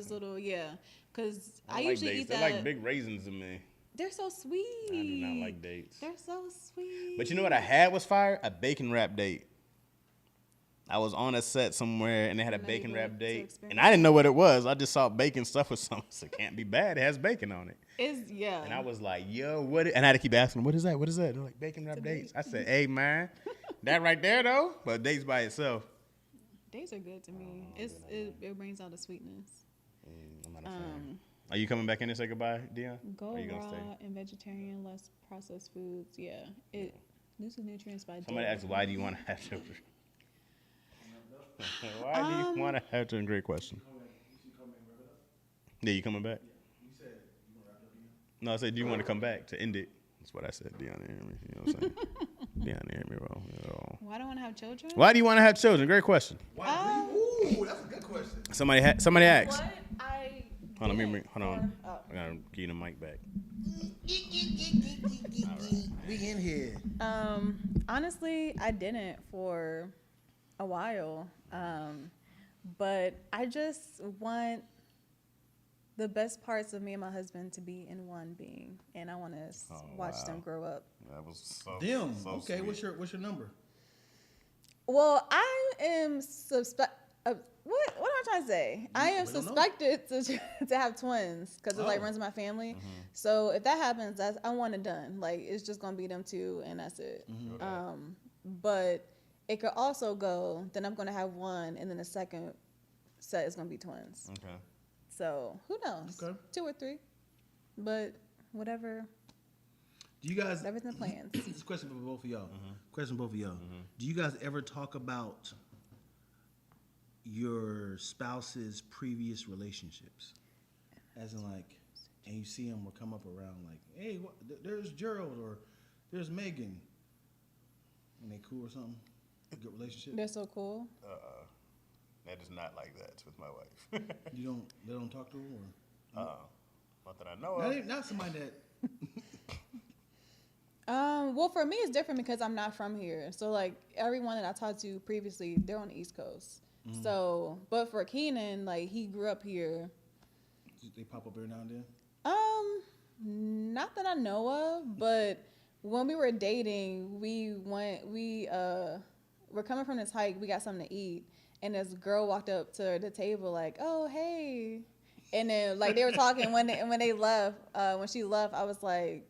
little Because I like usually dates. eat that. They're like big raisins to me. They're so sweet. I do not like dates. They're so sweet. But you know what I had was fire? A bacon wrap date. I was on a set somewhere and they had a bacon wrap date, and I didn't know what it was. I just saw bacon stuff with something. So it can't be bad. It has bacon on it. And I was like, yo, what? And I had to keep asking them, what is that? What is that? They're like, bacon wrap dates. I said, hey, man, that right there, though? But dates by itself. Dates are good to me. It brings out the sweetness. I'm not a fan. Are you coming back in to say goodbye, Dion? Go raw and vegetarian, less processed foods. Yeah. This is nutrients by Somebody asked, why do you want to have children? Why do you want to have children? Great question. Yeah, you coming back? You said you want to wrap it up, Dion? No, I said, do you want to come back to end it? That's what I said. Dion didn't hear me. You know what I'm saying? Dion didn't hear me wrong at all. Why do I want to have children? Why do you want to have children? Great question. Ooh, that's a good question. Somebody asked. What Hold on. I gotta give you the mic back. We in here. Honestly, I didn't for a while. But I just want the best parts of me and my husband to be in one being, and I want to watch them grow up. That was so. Damn. So okay, sweet. what's your number? Well, I am what am I trying to say? I am suspected to have twins because it like runs in my family. Mm-hmm. So if that happens, I want it done. Like it's just gonna be them two, and that's it. Mm-hmm. Okay. But it could also go. Then I'm gonna have one, and then the second set is gonna be twins. Okay. So who knows? Okay. 2 or 3, but whatever. Do you guys? Whatever's in the plans. This is a question for both of y'all. Mm-hmm. Question for both of y'all. Mm-hmm. Do you guys ever talk about your spouse's previous relationships, as in like, and you see them or come up around like, hey, there's Gerald or there's Megan, and they cool or something? A good relationship. They're so cool. That is not like that with my wife. They don't talk to her, or? Not that I know of. Not somebody that. Well, for me, it's different because I'm not from here. So like everyone that I talked to previously, they're on the East Coast. Mm-hmm. So, but for Keenan, like he grew up here. They pop up every now and then? Not that I know of, but when we were dating, we're coming from this hike, we got something to eat, and this girl walked up to the table like, oh, hey. And then like they were talking when they left, when she left, I was like,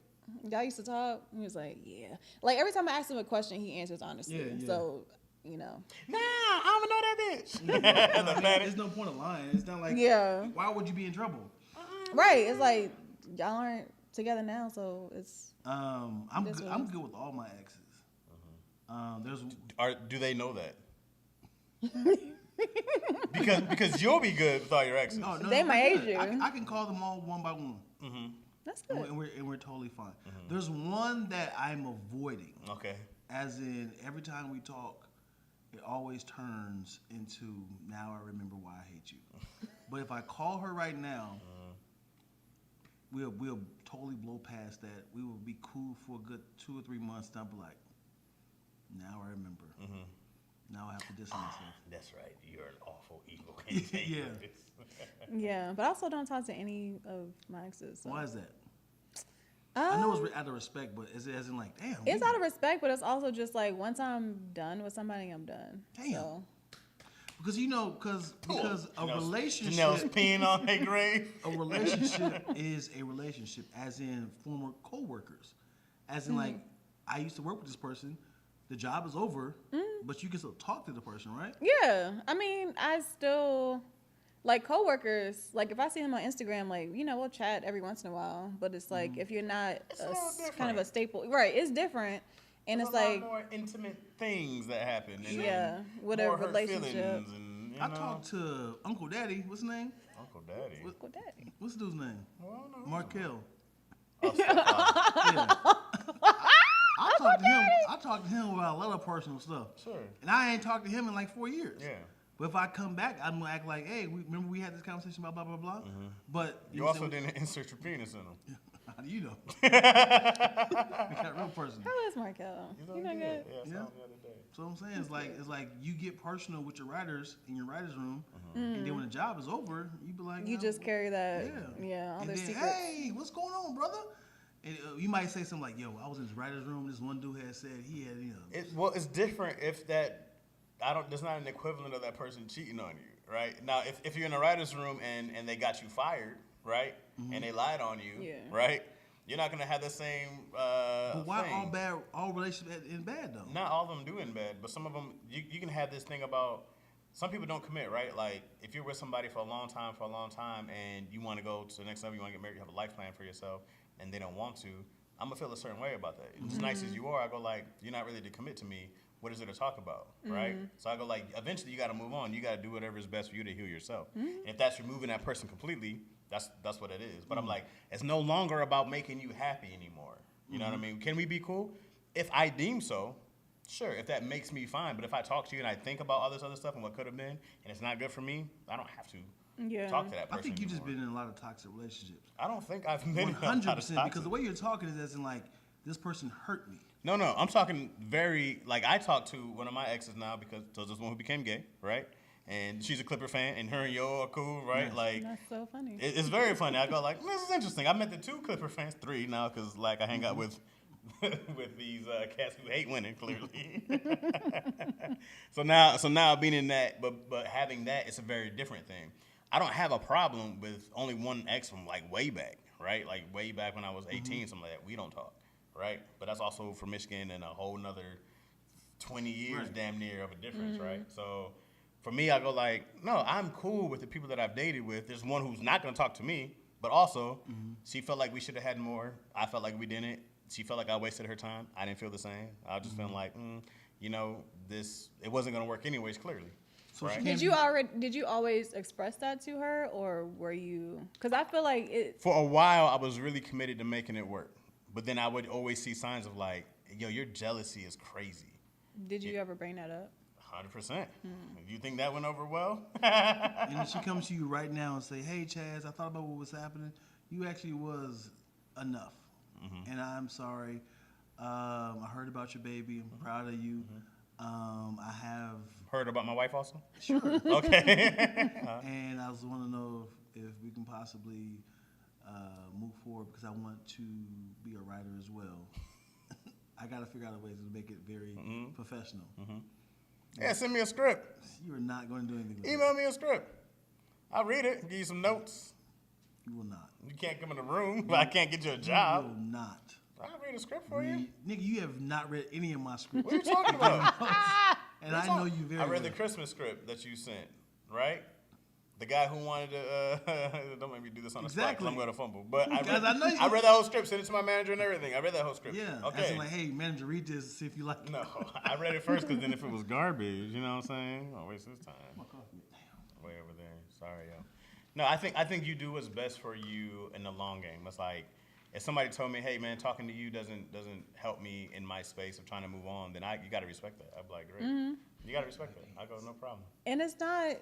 y'all used to talk? He was like, yeah. Like every time I ask him a question, he answers honestly. Yeah. So, you know. Nah, I don't know that bitch. There's no point of lying. It's not like, why would you be in trouble? Right. It's like y'all aren't together now, so it's. I'm good with all my exes. Do they know that? because you'll be good with all your exes. No, they might age you. I can call them all one by one. Mm-hmm. That's good. And we're totally fine. Mm-hmm. There's one that I'm avoiding. Okay. As in, every time we talk, it always turns into, now I remember why I hate you. But if I call her right now, we'll totally blow past that. We will be cool for a good 2 or 3 months. And I'll be like, now I remember. Mm-hmm. Now I have to distance myself. That's right. You're an awful, evil yeah. Yeah, but I also don't talk to any of my exes. So. Why is that? I know it's out of respect, but is it as in like, damn? It's out of respect, but it's also just like once I'm done with somebody, I'm done. Damn. So. Because because a relationship. Janelle's peeing on their grave. A relationship is a relationship, as in former co-workers, as in like I used to work with this person. The job is over, but you can still talk to the person, right? Yeah, I mean, I still like coworkers. Like if I see him on Instagram, like we'll chat every once in a while. But it's like if you're not kind of a staple, right? It's different, and There's it's a lot like more intimate things that happen. With a relationship. I talked to Uncle Daddy. What's his name? Uncle Daddy. Uncle Daddy. What's the dude's name? Well, I don't know. Markel. Oh, yeah. I talked to him about a lot of personal stuff. Sure. And I ain't talked to him in like 4 years. Yeah. But if I come back, I'm gonna act like, hey, remember we had this conversation about blah blah blah. Mm-hmm. But you also didn't insert your penis in him. How do you know? We got real person. How is Markel? You know good? Yeah. The other day. So I'm saying it's like you get personal with your writers in your writers room, and then when the job is over, you be like, you just carry that. Yeah. All and their then, secrets. hey, what's going on, brother? And you might say something like, yo, I was in his writer's room. This one dude had said he had, It's different if that, there's not an equivalent of that person cheating on you, right? Now, if you're in a writer's room and they got you fired, right? Mm-hmm. And they lied on you, right? You're not going to have the same But why thing. all relationships end bad, though? Not all of them do end bad, but some of them, you can have this thing about, some people don't commit, right? Like, if you're with somebody for a long time, and you want to go to the next level, you want to get married, you have a life plan for yourself, and they don't want to, I'm going to feel a certain way about that. As nice as you are, I go like, you're not ready to commit to me. What is there to talk about, right? So I go like, eventually you got to move on. You got to do whatever is best for you to heal yourself. And if that's removing that person completely, that's what it is. But I'm like, it's no longer about making you happy anymore. You know what I mean? Can we be cool? If I deem so, sure. If that makes me fine. But if I talk to you and I think about all this other stuff and what could have been, and it's not good for me, I don't have to. Talk to that person. I think you've just anymore. been in a lot of toxic relationships. I don't think I've been 100%, because the way you're talking is as in like, this person hurt me. No, I'm talking I talked to one of my exes now because this one who became gay, right? And she's a Clipper fan, and her and yo are cool, right? Yes. Like, that's so funny. It's very funny. I go like, this is interesting. I met the 2 Clipper fans, 3 now, because like I hang out with these cats who hate women, clearly. So now being in that, but having that, it's a very different thing. I don't have a problem with only one ex from like way back, right? Like way back when I was 18, something like that. We don't talk, right? But that's also from Michigan and a whole nother 20 years damn near of a difference, right? So for me, I go like, no, I'm cool with the people that I've dated with. There's one who's not going to talk to me, but also she felt like we should have had more. I felt like we didn't. She felt like I wasted her time. I didn't feel the same. I just felt like, it wasn't going to work anyways, clearly. So right? Did you always express that to her, or were you? Because I feel like for a while I was really committed to making it work, but then I would always see signs of like, yo, your jealousy is crazy. Did you ever bring that up? 100%. You think that went over well? And if she comes to you right now and say, hey, Chaz, I thought about what was happening. You actually was enough, and I'm sorry. I heard about your baby. I'm proud of you. I have heard about my wife also. Sure. Okay. And I just want to know if we can possibly move forward, because I want to be a writer as well. I got to figure out a way to make it very professional. Yeah, send me a script. You are not going to do anything with Email me a script. I'll read it, give you some notes. You will not. You can't come in the room, but I can't get you a job. You will not. I'll read a script for you. Nigga, you have not read any of my scripts. What are you talking about? And I know you very I read well. the Christmas script that you sent, right? The guy who wanted to, don't make me do this on the spot because I'm going to fumble. But I read that whole script, sent it to my manager and everything. I read that whole script. Yeah. Okay. As in like, hey, manager, read this, see if you like it. No, I read it first because then if it was garbage, you know what I'm saying? I'll waste his time. Way over there. Sorry, yo. No, I think you do what's best for you in the long game. It's like, if somebody told me, hey, man, talking to you doesn't help me in my space of trying to move on, then you got to respect that. I'd be like, great. Mm-hmm. You got to respect that. I go, no problem. And it's not,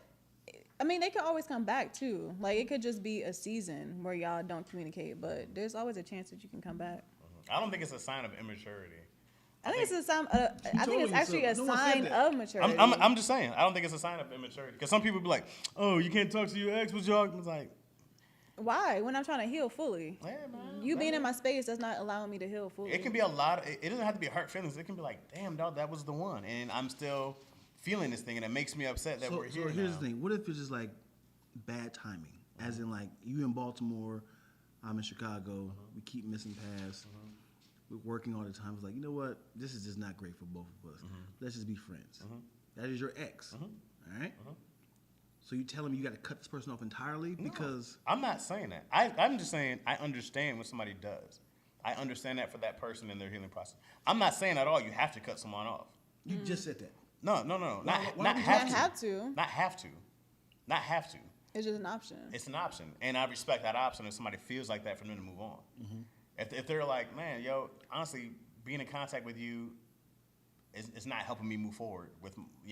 I mean, they could always come back, too. Like, it could just be a season where y'all don't communicate, but there's always a chance that you can come back. Mm-hmm. I don't think it's a sign of immaturity. I think it's a sign. I think it's actually a sign of maturity. I'm just saying. I don't think it's a sign of immaturity. Because some people be like, oh, you can't talk to your ex, but y'all. It's like, why? When I'm trying to heal fully. Yeah, man. You being in my space does not allowing me to heal fully. It can be a lot. It doesn't have to be hurt feelings. It can be like, damn, dog, that was the one. And I'm still feeling this thing, and it makes me upset that we're here. So here's now. the thing. What if it's just like bad timing? As in, like, you in Baltimore, I'm in Chicago. We keep missing paths. We're working all the time. It's like, you know what? This is just not great for both of us. Let's just be friends. That is your ex. All right? So you telling me you got to cut this person off entirely because... No, I'm not saying that. I'm just saying I understand what somebody does. I understand that for that person in their healing process. I'm not saying at all you have to cut someone off. You just said that. No. Not have to. Not have to. Not have to. It's just an option. It's an option. And I respect that option if somebody feels like that for them to move on. If they're like, man, yo, honestly, being in contact with you is not helping me move forward.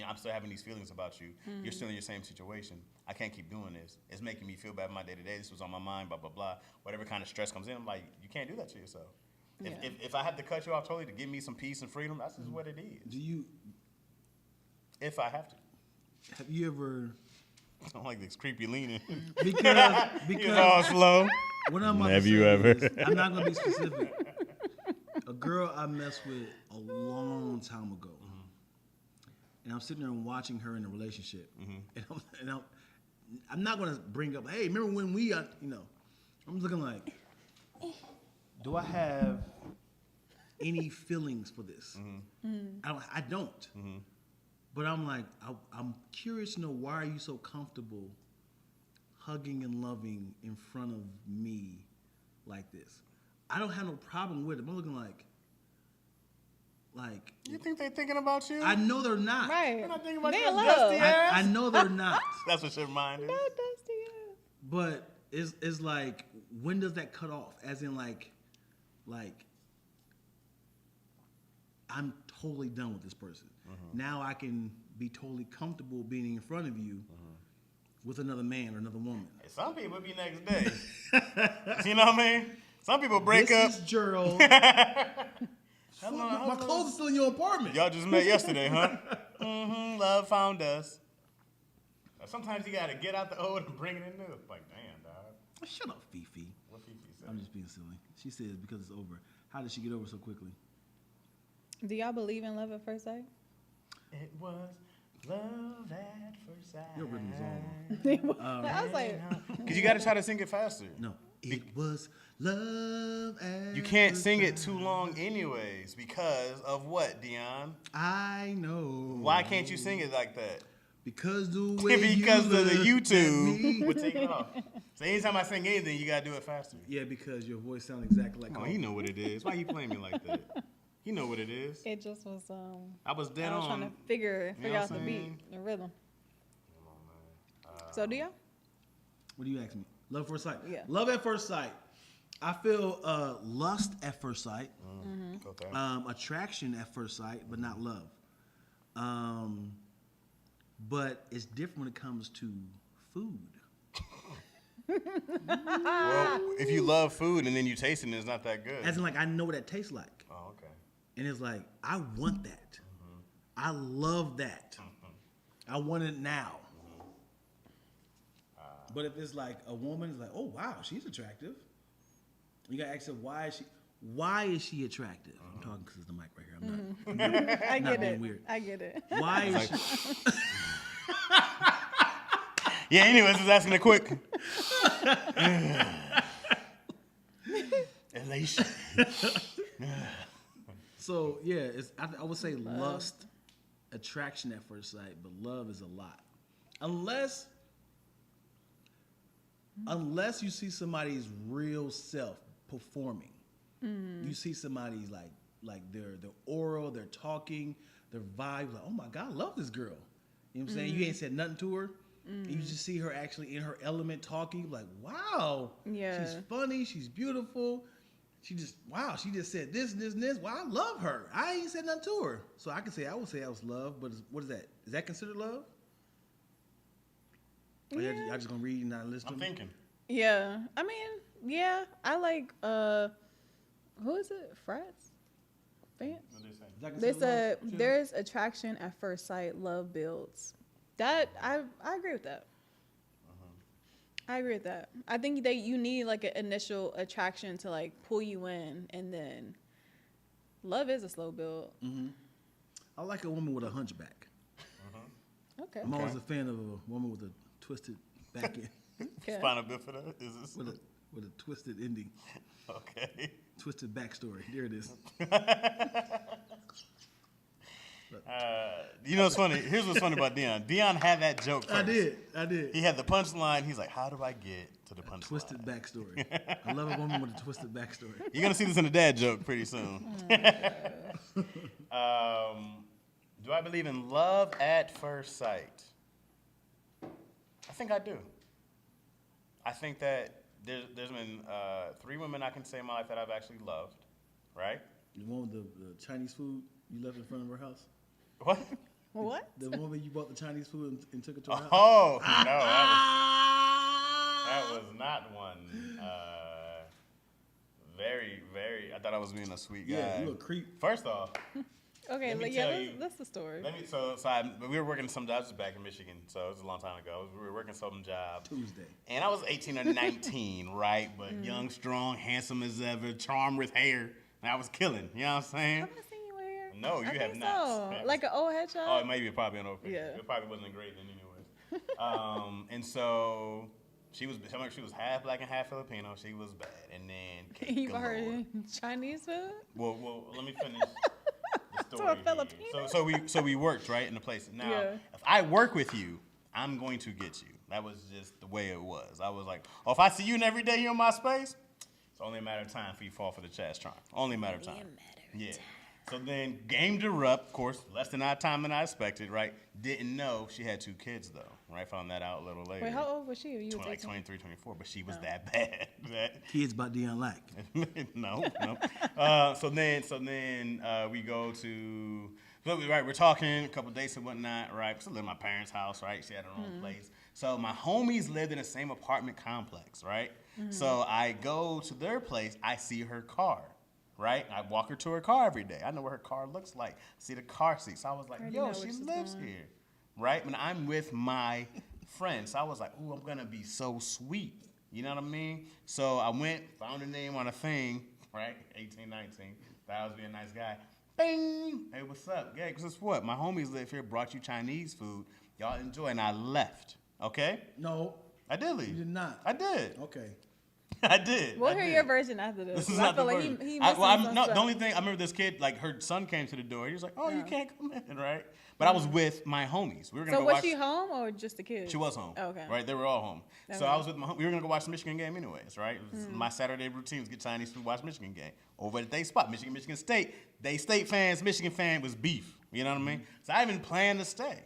I'm still having these feelings about you. You're still in your same situation. I can't keep doing this. It's making me feel bad in my day-to-day. This was on my mind, blah, blah, blah. Whatever kind of stress comes in, I'm like, you can't do that to yourself. Yeah. If I have to cut you off totally to give me some peace and freedom, that's just what it is. If I have to. Have you ever... I don't like this creepy leaning. Because You're all slow. What I'm about Have to you say ever? Is, I'm not going to be specific. A girl I messed with a long time ago. And I'm sitting there and watching her in a relationship. And I'm not going to bring up, hey, remember when we, I'm looking like, do I have any feelings for this? I don't. But I'm like, I'm curious to know, why are you so comfortable hugging and loving in front of me like this? I don't have no problem with it. I'm looking like. You think they're thinking about you? I know they're not. Right. They're not thinking about They your love. dusty ass. I know they're not. That's what your mind is. Not dusty ass. But it's like, when does that cut off? As in like I'm totally done with this person. Now I can be totally comfortable being in front of you with another man or another woman. Some people be next day. You know what I mean? Some people break up. This is Gerald. My clothes are still in your apartment. Y'all just met yesterday, huh? Love found us. Sometimes you gotta get out the old and bring it in new. Like, damn, dog. Shut up, Fifi. What Fifi said? I'm just being silly. She says because it's over. How did she get over so quickly? Do y'all believe in love at first sight? It was love at first sight. Your rhythm is all wrong. I was like, Because you gotta try to sing it faster. No. It was love at You can't first sing it sight. too long anyways because of what, Dion? I know. Why can't you sing it like that? Because the way Because you of the look YouTube at would me. take it off. So anytime I sing anything, you gotta do it faster. Yeah, because your voice sounds exactly like Oh, he know what it is. Why you playing me like that? He know what it is. it just was. I was dead I was on. trying to figure You know out what the I'm beat, saying? the rhythm. Come on, man. So do y'all? What do you ask me? Love at first sight. Yeah. Love at first sight. I feel lust at first sight. Okay. Attraction at first sight, but not love. But it's different when it comes to food. Well, if you love food and then you taste it and it's not that good. As in, like, I know what that tastes like. Oh, okay. And it's like, I want that. I love that. I want it now. But if it's like a woman, it's like, oh, wow, she's attractive. You got to ask her, why is she attractive? I'm talking because it's the mic right here. I'm not, I not get being it. weird. I get it. Why is she... Yeah, anyways, just asking a quick. Elation. So yeah, I would say lust, attraction at first sight, but love is a lot. Unless you see somebody's real self performing, you see somebody's like their oral, their talking, their vibe. Like, oh my God, I love this girl. You know what I'm saying? You ain't said nothing to her. And you just see her actually in her element talking. Like, wow, she's funny, she's beautiful. She just said this and this and this. Wow, I love her. I ain't said nothing to her. So I would say I was love, but what is that? Is that considered love? Or y'all just gonna read and not listen to me? I'm thinking. Yeah. I mean, yeah. I like, who is it? Frats? Fans? They said there's attraction at first sight, love builds. That, I agree with that. I agree with that. I think that you need like an initial attraction to like pull you in, and then love is a slow build. Mm-hmm. I like a woman with a hunchback. Okay. I'm always a fan of a woman with a twisted back end. Spinal bifida? Is this? With a twisted ending. Okay. Twisted backstory. There it is. You know what's funny? Here's what's funny about Dion. Dion had that joke first. I did. He had the punchline. He's like, how do I get to the punchline? Twisted backstory. I love a woman with a twisted backstory. You're going to see this in a dad joke pretty soon. Do I believe in love at first sight? I think I do. I think that there's been 3 women I can say in my life that I've actually loved, right? The one with the Chinese food you left in front of her house? What? What? The woman you bought the Chinese food and took it to her house? Oh, no. That was not one. Very, very, I thought I was being a sweet guy. Yeah, you a creep. First off, Okay, let me yeah, tell you. that's the story. We were working some jobs back in Michigan, so it was a long time ago. We were working some job. Tuesday. And I was 18 or 19, right? But young, strong, handsome as ever, charmed with hair. And I was killing, you know what I'm saying? I've seen you wear. No, you I have think not. So. Like an old headshot? Oh, it maybe probably an old picture. Yeah. It probably wasn't great then anyways. And so she was half black and half Filipino. She was bad. And then You heard Chinese food? Well, let me finish the To a story. Filipino? So we worked, right, in the place. Now, Yeah. if I work with you, I'm going to get you. That was just the way it was. I was like, oh, if I see you in every day you're in my space, it's only a matter of time for you to fall for the Chaz charm. Only a matter of time. Yeah. So then game erupt, of course, less than our time than I expected, right? Didn't know she had 2 kids, though, right? Found that out a little later. Wait, how old was she? You was Like 18? 23, 24, but she was that bad. Kids by Dion Lack. No. So then we go to, right, we're talking a couple dates and whatnot, right? So I live in my parents' house, right? She had her own place. So my homies lived in the same apartment complex, right? So I go to their place, I see her car, right? I walk her to her car every day. I know what her car looks like. See the car seat. So I was like, yo, she lives here, right? And I'm with my friends. So I was like, ooh, I'm going to be so sweet. You know what I mean? So I went, found her name on a thing, right? 18, 19. Thought I was being a nice guy. Bing! Hey, what's up? Yeah, because it's what? My homies live here, brought you Chinese food. Y'all enjoy. And I left. Okay? No. I did leave. You did not. I did. Okay. I did. We'll hear your version after this. This is I not the feel like version. he the only thing, I remember this kid, like her son came to the door. He was like, oh, you can't come in, right? But I was with my homies. We were gonna So go was watch. she home or just the kids? She was home. Oh, okay. Right, they were all home. Okay. So I was with my. We were gonna go watch the Michigan game anyways, right? It was my Saturday routine was get Chinese food, watch Michigan game. Over at their spot, Michigan State. They State fans, Michigan fan was beef. You know what I mean? So I even planned to stay.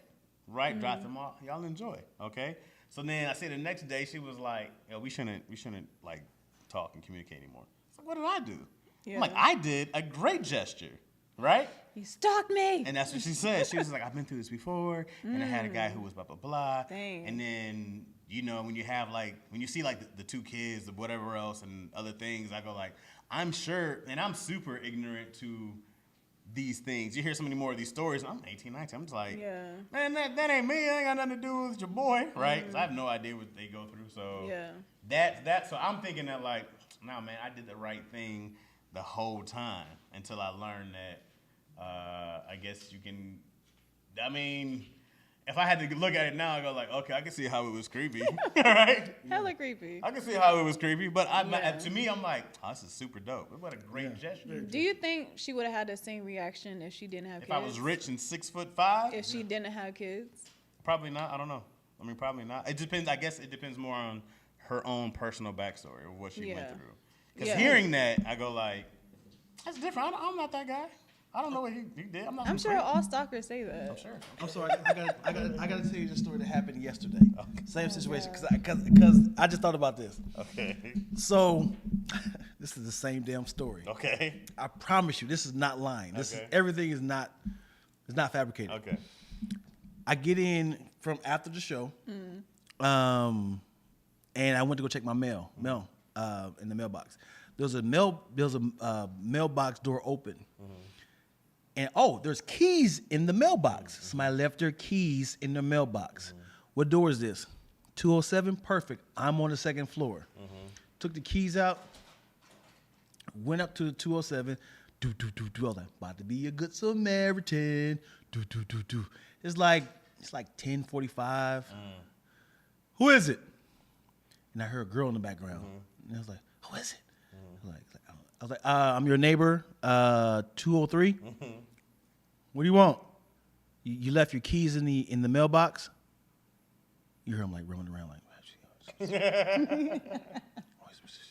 Right, dropped them off. Y'all enjoy, okay? So then I say the next day she was like, yo, we shouldn't like talk and communicate anymore. So what did I do? Yeah. I'm like, I did a great gesture, right? You stalked me. And that's what she said. She was like, I've been through this before, and I had a guy who was blah, blah, blah. Dang. And then, you know, when you have like, when you see like the 2 kids or whatever else and other things, I go like, I'm sure, and I'm super ignorant to these things. You hear so many more of these stories, and I'm 18, 19, I'm just like, man, that ain't me. That ain't got nothing to do with your boy, right? 'Cause I have no idea what they go through, so so I'm thinking that like, nah, man, I did the right thing the whole time until I learned that I guess you can, I mean, if I had to look at it now, I go like, okay, I can see how it was creepy. Right? Hella creepy. I can see how it was creepy, but to me, I'm like, oh, this is super dope. What a great gesture. Do you think she would have had the same reaction if she didn't have kids? If I was rich and 6'5"? If she didn't have kids? Probably not. I don't know. I mean, probably not. It depends. I guess it depends more on her own personal backstory of what she went through. Because hearing that, I go like, that's different. I'm not that guy. I don't know what he did. I'm sure all stalkers say that. I'm sure. I'm sorry. I gotta tell you the story that happened yesterday. Okay. Same situation. Because I just thought about this. Okay. So, this is the same damn story. Okay. I promise you, this is not lying. This is everything is not fabricated. Okay. I get in from after the show, and I went to go check my mail in the mailbox. There was a mailbox door open. And there's keys in the mailbox. Somebody left their keys in the mailbox. What door is this? 207. Perfect. I'm on the second floor. Took the keys out. Went up to the 207. Do. I was like, about to be a good Samaritan. Do. It's like 10:45. Who is it? And I heard a girl in the background. And I was like, who is it? I was like, I'm your neighbor, 203. What do you want? You left your keys in the mailbox? You hear him like rolling around like.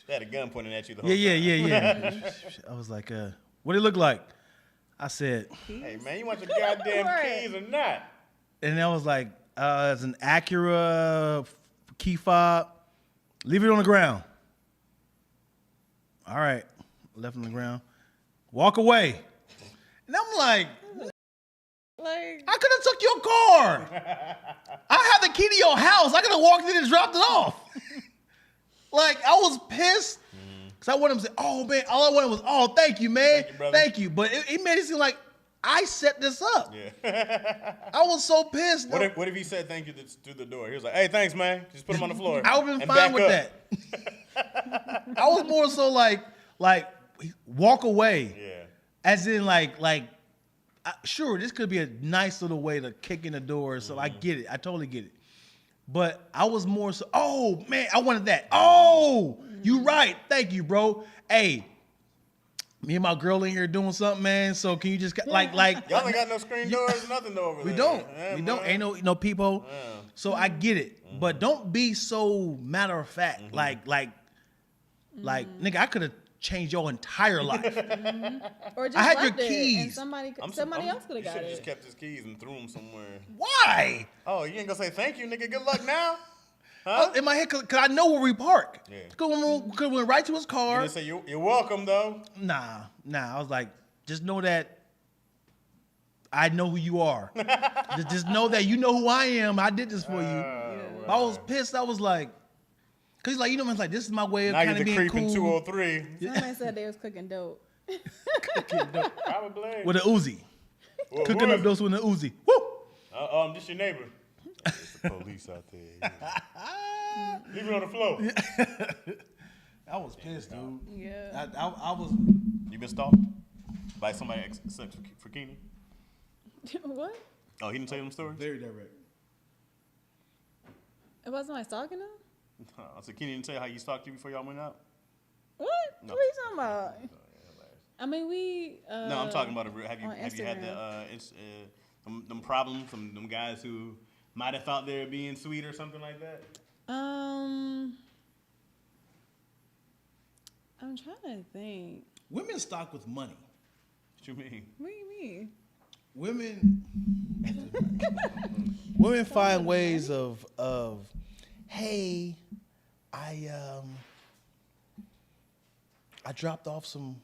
They had a gun pointing at you the whole time. Yeah. I was like, what did it look like? I said, hey man, you want your goddamn keys or not? And I was like, it's an Acura key fob. Leave it on the ground. All right. Left on the ground. Walk away. And I'm like, I could have took your car. I have the key to your house. I could have walked in and dropped it off. Like, I was pissed. Because I wanted him to say, oh, man, all I wanted was, thank you, man. Thank you. But it made it seem like I set this up. Yeah. I was so pissed. What if he said thank you through the door? He was like, hey, thanks, man. Just put him on the floor. I would have been fine with that. I was more so like, walk away. Yeah. As in, sure, this could be a nice little way to kick in the door. So I get it. I totally get it. But I was more so, oh, man, I wanted that. Oh, you right. Thank you, bro. Hey, me and my girl in here doing something, man. So can you just, y'all ain't got no screen doors, nothing over there. We don't. Yeah, we don't. Ain't no people. Yeah. So I get it. But don't be so matter of fact. Like, nigga, I could have changed your entire life. Or just I had left your keys. And somebody else could have got it. Just kept his keys and threw them somewhere. Why? Oh, you ain't gonna say thank you, nigga. Good luck now. Huh? In my head, cause I know where we park. Yeah. Could went right to his car. You didn't say you're welcome though. Nah. I was like, just know that I know who you are. just know that you know who I am. I did this for you. I was pissed. I was like, cause he's like, it's like this is my way of kind of being cool. Now you're the creep in 203. Somebody said they was cooking dope. Probably. With an Uzi. Cooking up dose with an Uzi. Woo! This your neighbor. It's the police out there. Yeah. Leave it on the floor. I was pissed, dude. Yeah. I was. You been stalked by somebody except for Keenan? What? Oh, he didn't tell you them stories? Very direct. It wasn't somebody stalking him? No, so Keenan didn't tell you how you stalked you before y'all went out? What? No. What are you talking about? I mean, we. No, I'm talking about have you had them problems, them guys who might have thought they were being sweet or something like that? I'm trying to think. Women stalk with money. What you mean? What do you mean? Women find ways of hey, I dropped off some,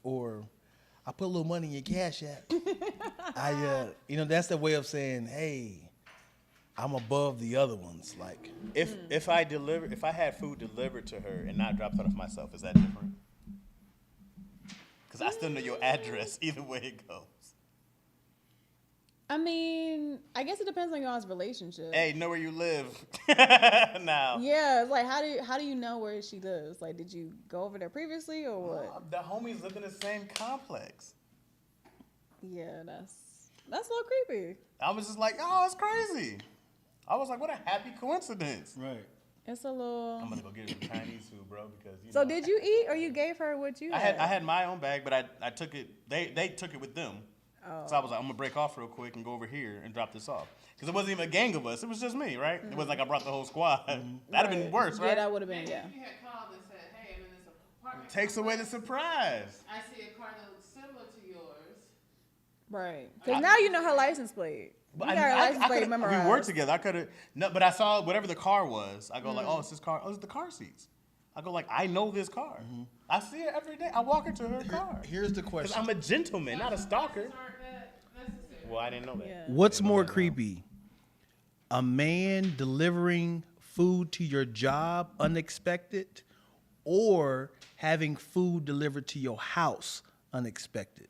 or I put a little money in your Cash App. That's the way of saying, hey, I'm above the other ones. Like if I had food delivered to her and not dropped it off myself, is that different? Because I still know your address either way it goes. I mean, I guess it depends on y'all's relationship. Hey, know where you live now. Yeah, it's like how do you know where she lives? Like, did you go over there previously or what? The homies live in the same complex. Yeah, that's. That's a little creepy. I was just like, oh, it's crazy. I was like, what a happy coincidence. Right. It's a little. I'm gonna go get some Chinese food, bro, because you So know, did you eat, or you gave her what you had? I had my own bag, but I took it. They took it with them. Oh. So I was like, I'm gonna break off real quick and go over here and drop this off. Because it wasn't even a gang of us. It was just me, right? It was like I brought the whole squad. That'd have been worse, right? Yeah, that would have been, yeah. If you had called and said, hey, I'm in this apartment. Takes away the surprise. I see a car that looks similar to yours. Right. Because now you know her license plate. You got her license plate memorized. We worked together. I could have, no, but I saw whatever the car was. I go like, oh, it's this car. Oh, it's the car seats. I go like, I know this car. I see it every day. I walk into her car. Here's the Because question. I'm a gentleman, not a stalker. Aren't that necessary? Well, I didn't know that. Yeah. What's more creepy? A man delivering food to your job unexpected, or having food delivered to your house unexpected?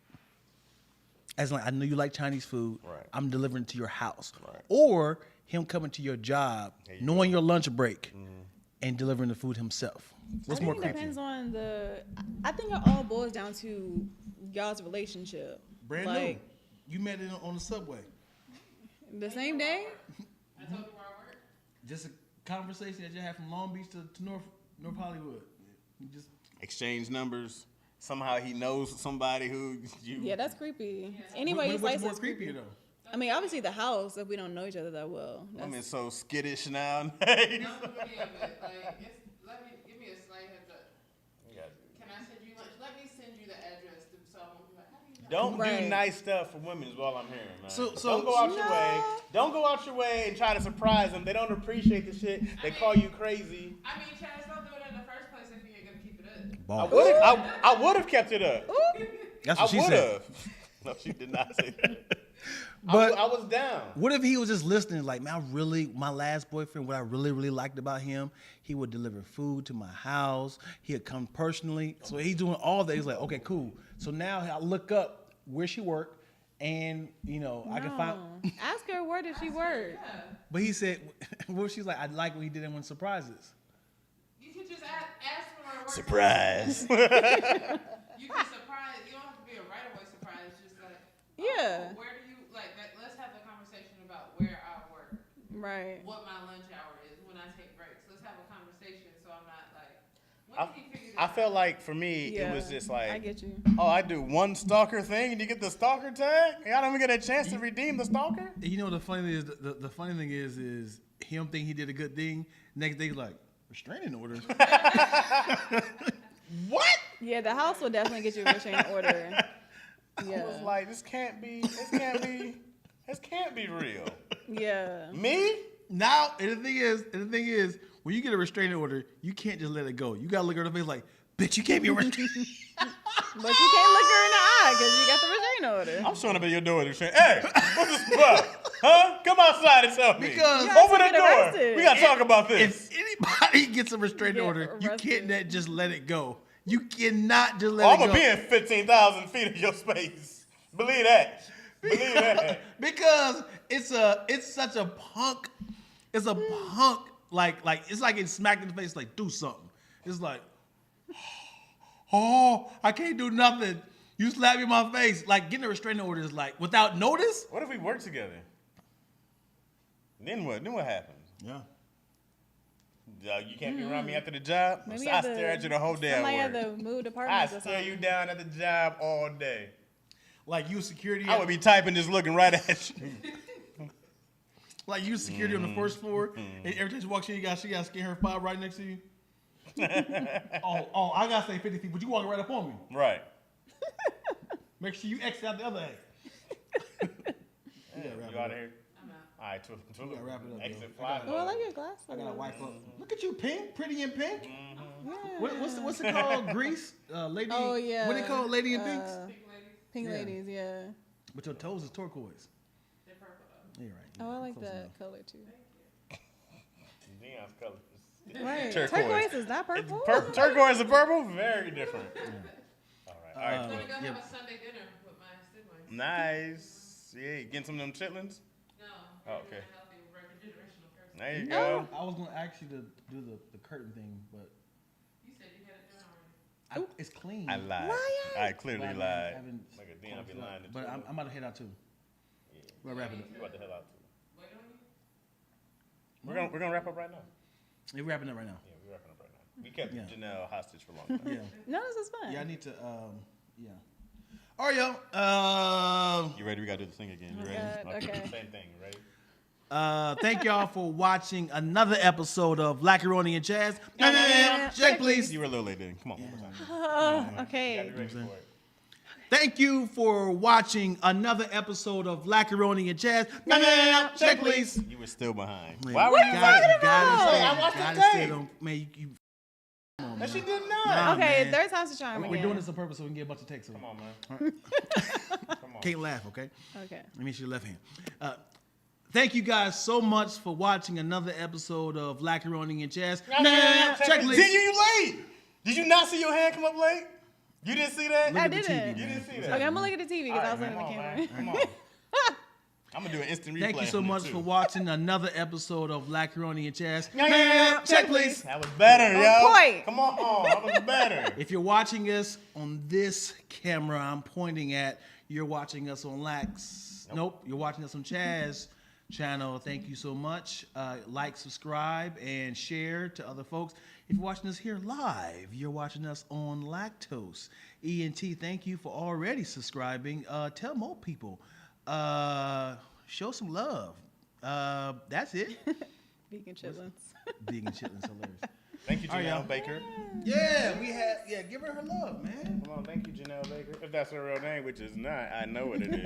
As like, I know you like Chinese food. Right. I'm delivering to your house. Right. Or him coming to your job, knowing your lunch break, and delivering the food himself. What's more I think creepy? it depends on the. I think it all boils down to y'all's relationship. Brand like, new. You met it on the subway. The same day? I told you where I work. Just a conversation that you had from Long Beach to North Hollywood. You just Exchange numbers. Somehow he knows somebody who you. Yeah, that's creepy. Anyways, what's like more that's creepy creepy. though? I mean, obviously the house, if we don't know each other that well. I'm That's, so skittish now. Not the beginning of it. Like, give me a slight heads up. Can I send you lunch? Let me send you the address so I won't be like, how do you know? Don't Right. do nice stuff for women is all I'm hearing, man. So don't go out your No. way. Don't go out your way and try to surprise them. They don't appreciate the shit. They call you crazy. I mean, Chaz, don't do it in the first place if you ain't gonna keep it up. Ball. I would have kept it up. That's I what she would said. have. No, she did not say that. But I was down. what if he was just listening? Like, man, my last boyfriend, what I really liked about him, he would deliver food to my house. He'd come personally. So he's doing all that. He's like, okay, cool. So now I look up where she worked, and I can find. Ask her where did she work. But he said, well, she's like, I like what he did in surprises. You could just ask for her work. Surprise. You can surprise. You don't have to be a right away surprise. Just like, Yeah. where do you like? Let's have a conversation about where I work, Right. what my lunch hour is, when I take breaks. Let's have a conversation so I'm not like, when did he figure I that felt out? like for me, Yeah, it was just I like, get you. oh, I do one stalker thing and you get the stalker tag? I don't even get a chance to redeem the stalker? You know, the funny thing is, the funny thing is him think he did a good thing. Next day, he's like, restraining orders. What? Yeah, the house will definitely get you a restraining order. Yeah. I was like, this can't be real. Yeah. Me? Now, and the thing is, when you get a restraining order, you can't just let it go. You gotta look her in the face like, bitch, you gave me a restraining. But you can't look her in the eye because you got the restraining order. I'm showing up at your door and saying, hey, what's this about? Huh? Come outside and tell me. Because- You gotta Open the get door. arrested. We gotta talk about this. If anybody gets a restraining Get order, you arrested. can't just let it go. You cannot just let Oh, it I'm go. gonna be in 15,000 feet of your space. Believe that. Believe that. Because it's such a punk. It's a punk. Like it's like getting smacked in the face. Like, do something. It's like, oh, I can't do nothing. You slap me in my face. Like, getting a restraining order is like without notice. What if we work together? Then what? Then what happens? Yeah. You can't be around me after the job? Maybe I stare at you the whole day Somebody at had work. to move I departments or stare something. you down at the job all day. Like you security. I would be typing, just looking right at you. Like you security on the first floor, and every time she walks in, she got to scan her file right next to you. oh, I gotta say 50 feet, but you walking right up on me. Right. Make sure you exit out the other end. You out of here? I'm out. All right, We gotta wrap it up, exit yo. fly. Oh, I like your glasses. I gotta wipe up. Look at you, pink, pretty in pink. Yeah. What's it called? Grease, lady. Oh, yeah. What they call Lady in Pinks? Pink ladies, Pink Yeah. ladies, yeah. But your toes is turquoise. they're purple though. Yeah, right. Oh, I like Close that enough. color too. Neon's colors. Right. Turquoise. Turquoise is not purple. Turquoise and purple, very different. All right. I'm All gonna right. go yeah. have a Sunday dinner with my siblings. Nice. Yeah, you getting some of them chitlins? No, Oh, we're okay. doing a healthy generational person. There you No. go. I was gonna ask you to do the curtain thing, but You said you had it done already. it's clean. I lied. Liar. I clearly But I lied. haven't Like a Dion be closed it up. lying to But you. I'm about to head out too. We're wrapping up. You about to hell out too. Wait on you? We're gonna wrap up right now. We're wrapping up right now. Yeah, we're wrapping up right now. We kept Janelle hostage for long time. Yeah. No, this is fun. Yeah, I need to. Yeah. All right, yo. You ready? We gotta do the thing again. You ready? Okay. Same thing, right? Thank y'all for watching another episode of Lackaroni and Chaz. Check, please. You were a little late then. Come on, one more time. Okay. You gotta be ready for it. Thank you for watching another episode of Lackaroni and Chaz. Check, please. You were still behind. Man, Why were you gotta Hey, I stay. watched Gotta the stay. tape. Man, you come on, And she man. did not. Nah, Okay, man. third time's the charm We're again. doing this on purpose so we can get a bunch of takes. Come on, man. Come on. Can't laugh, okay? Okay. Let me see your left hand. Thank you guys so much for watching another episode of Lackaroni and Chaz. Check, please. Did you late? Did you not see your hand come up late? You didn't see that? I the didn't. TV, You man. didn't see that? Okay, I'm gonna look at the TV because I was All right, looking at the man. camera. Come on. I'm gonna do an instant replay. Thank you so on it, much too. for watching another episode of Lackaroni and Chaz. Check, please. That was better, yo. point. Come on, that was better. If you're watching us on this camera I'm pointing at, you're watching us on Lax. Nope, you're watching us on Chaz channel. Thank you so much. Like, subscribe, and share to other folks. If you're watching us here live, you're watching us on Lactose. ENT, thank you for already subscribing. Tell more people. Show some love. That's it. Vegan chitlins. Vegan chitlins, hilarious. Thank you, All right, y'all. Janelle Baker. Yeah, give her her love, man. Come on, thank you, Janelle Baker. If that's her real name, which is not, I know what it is.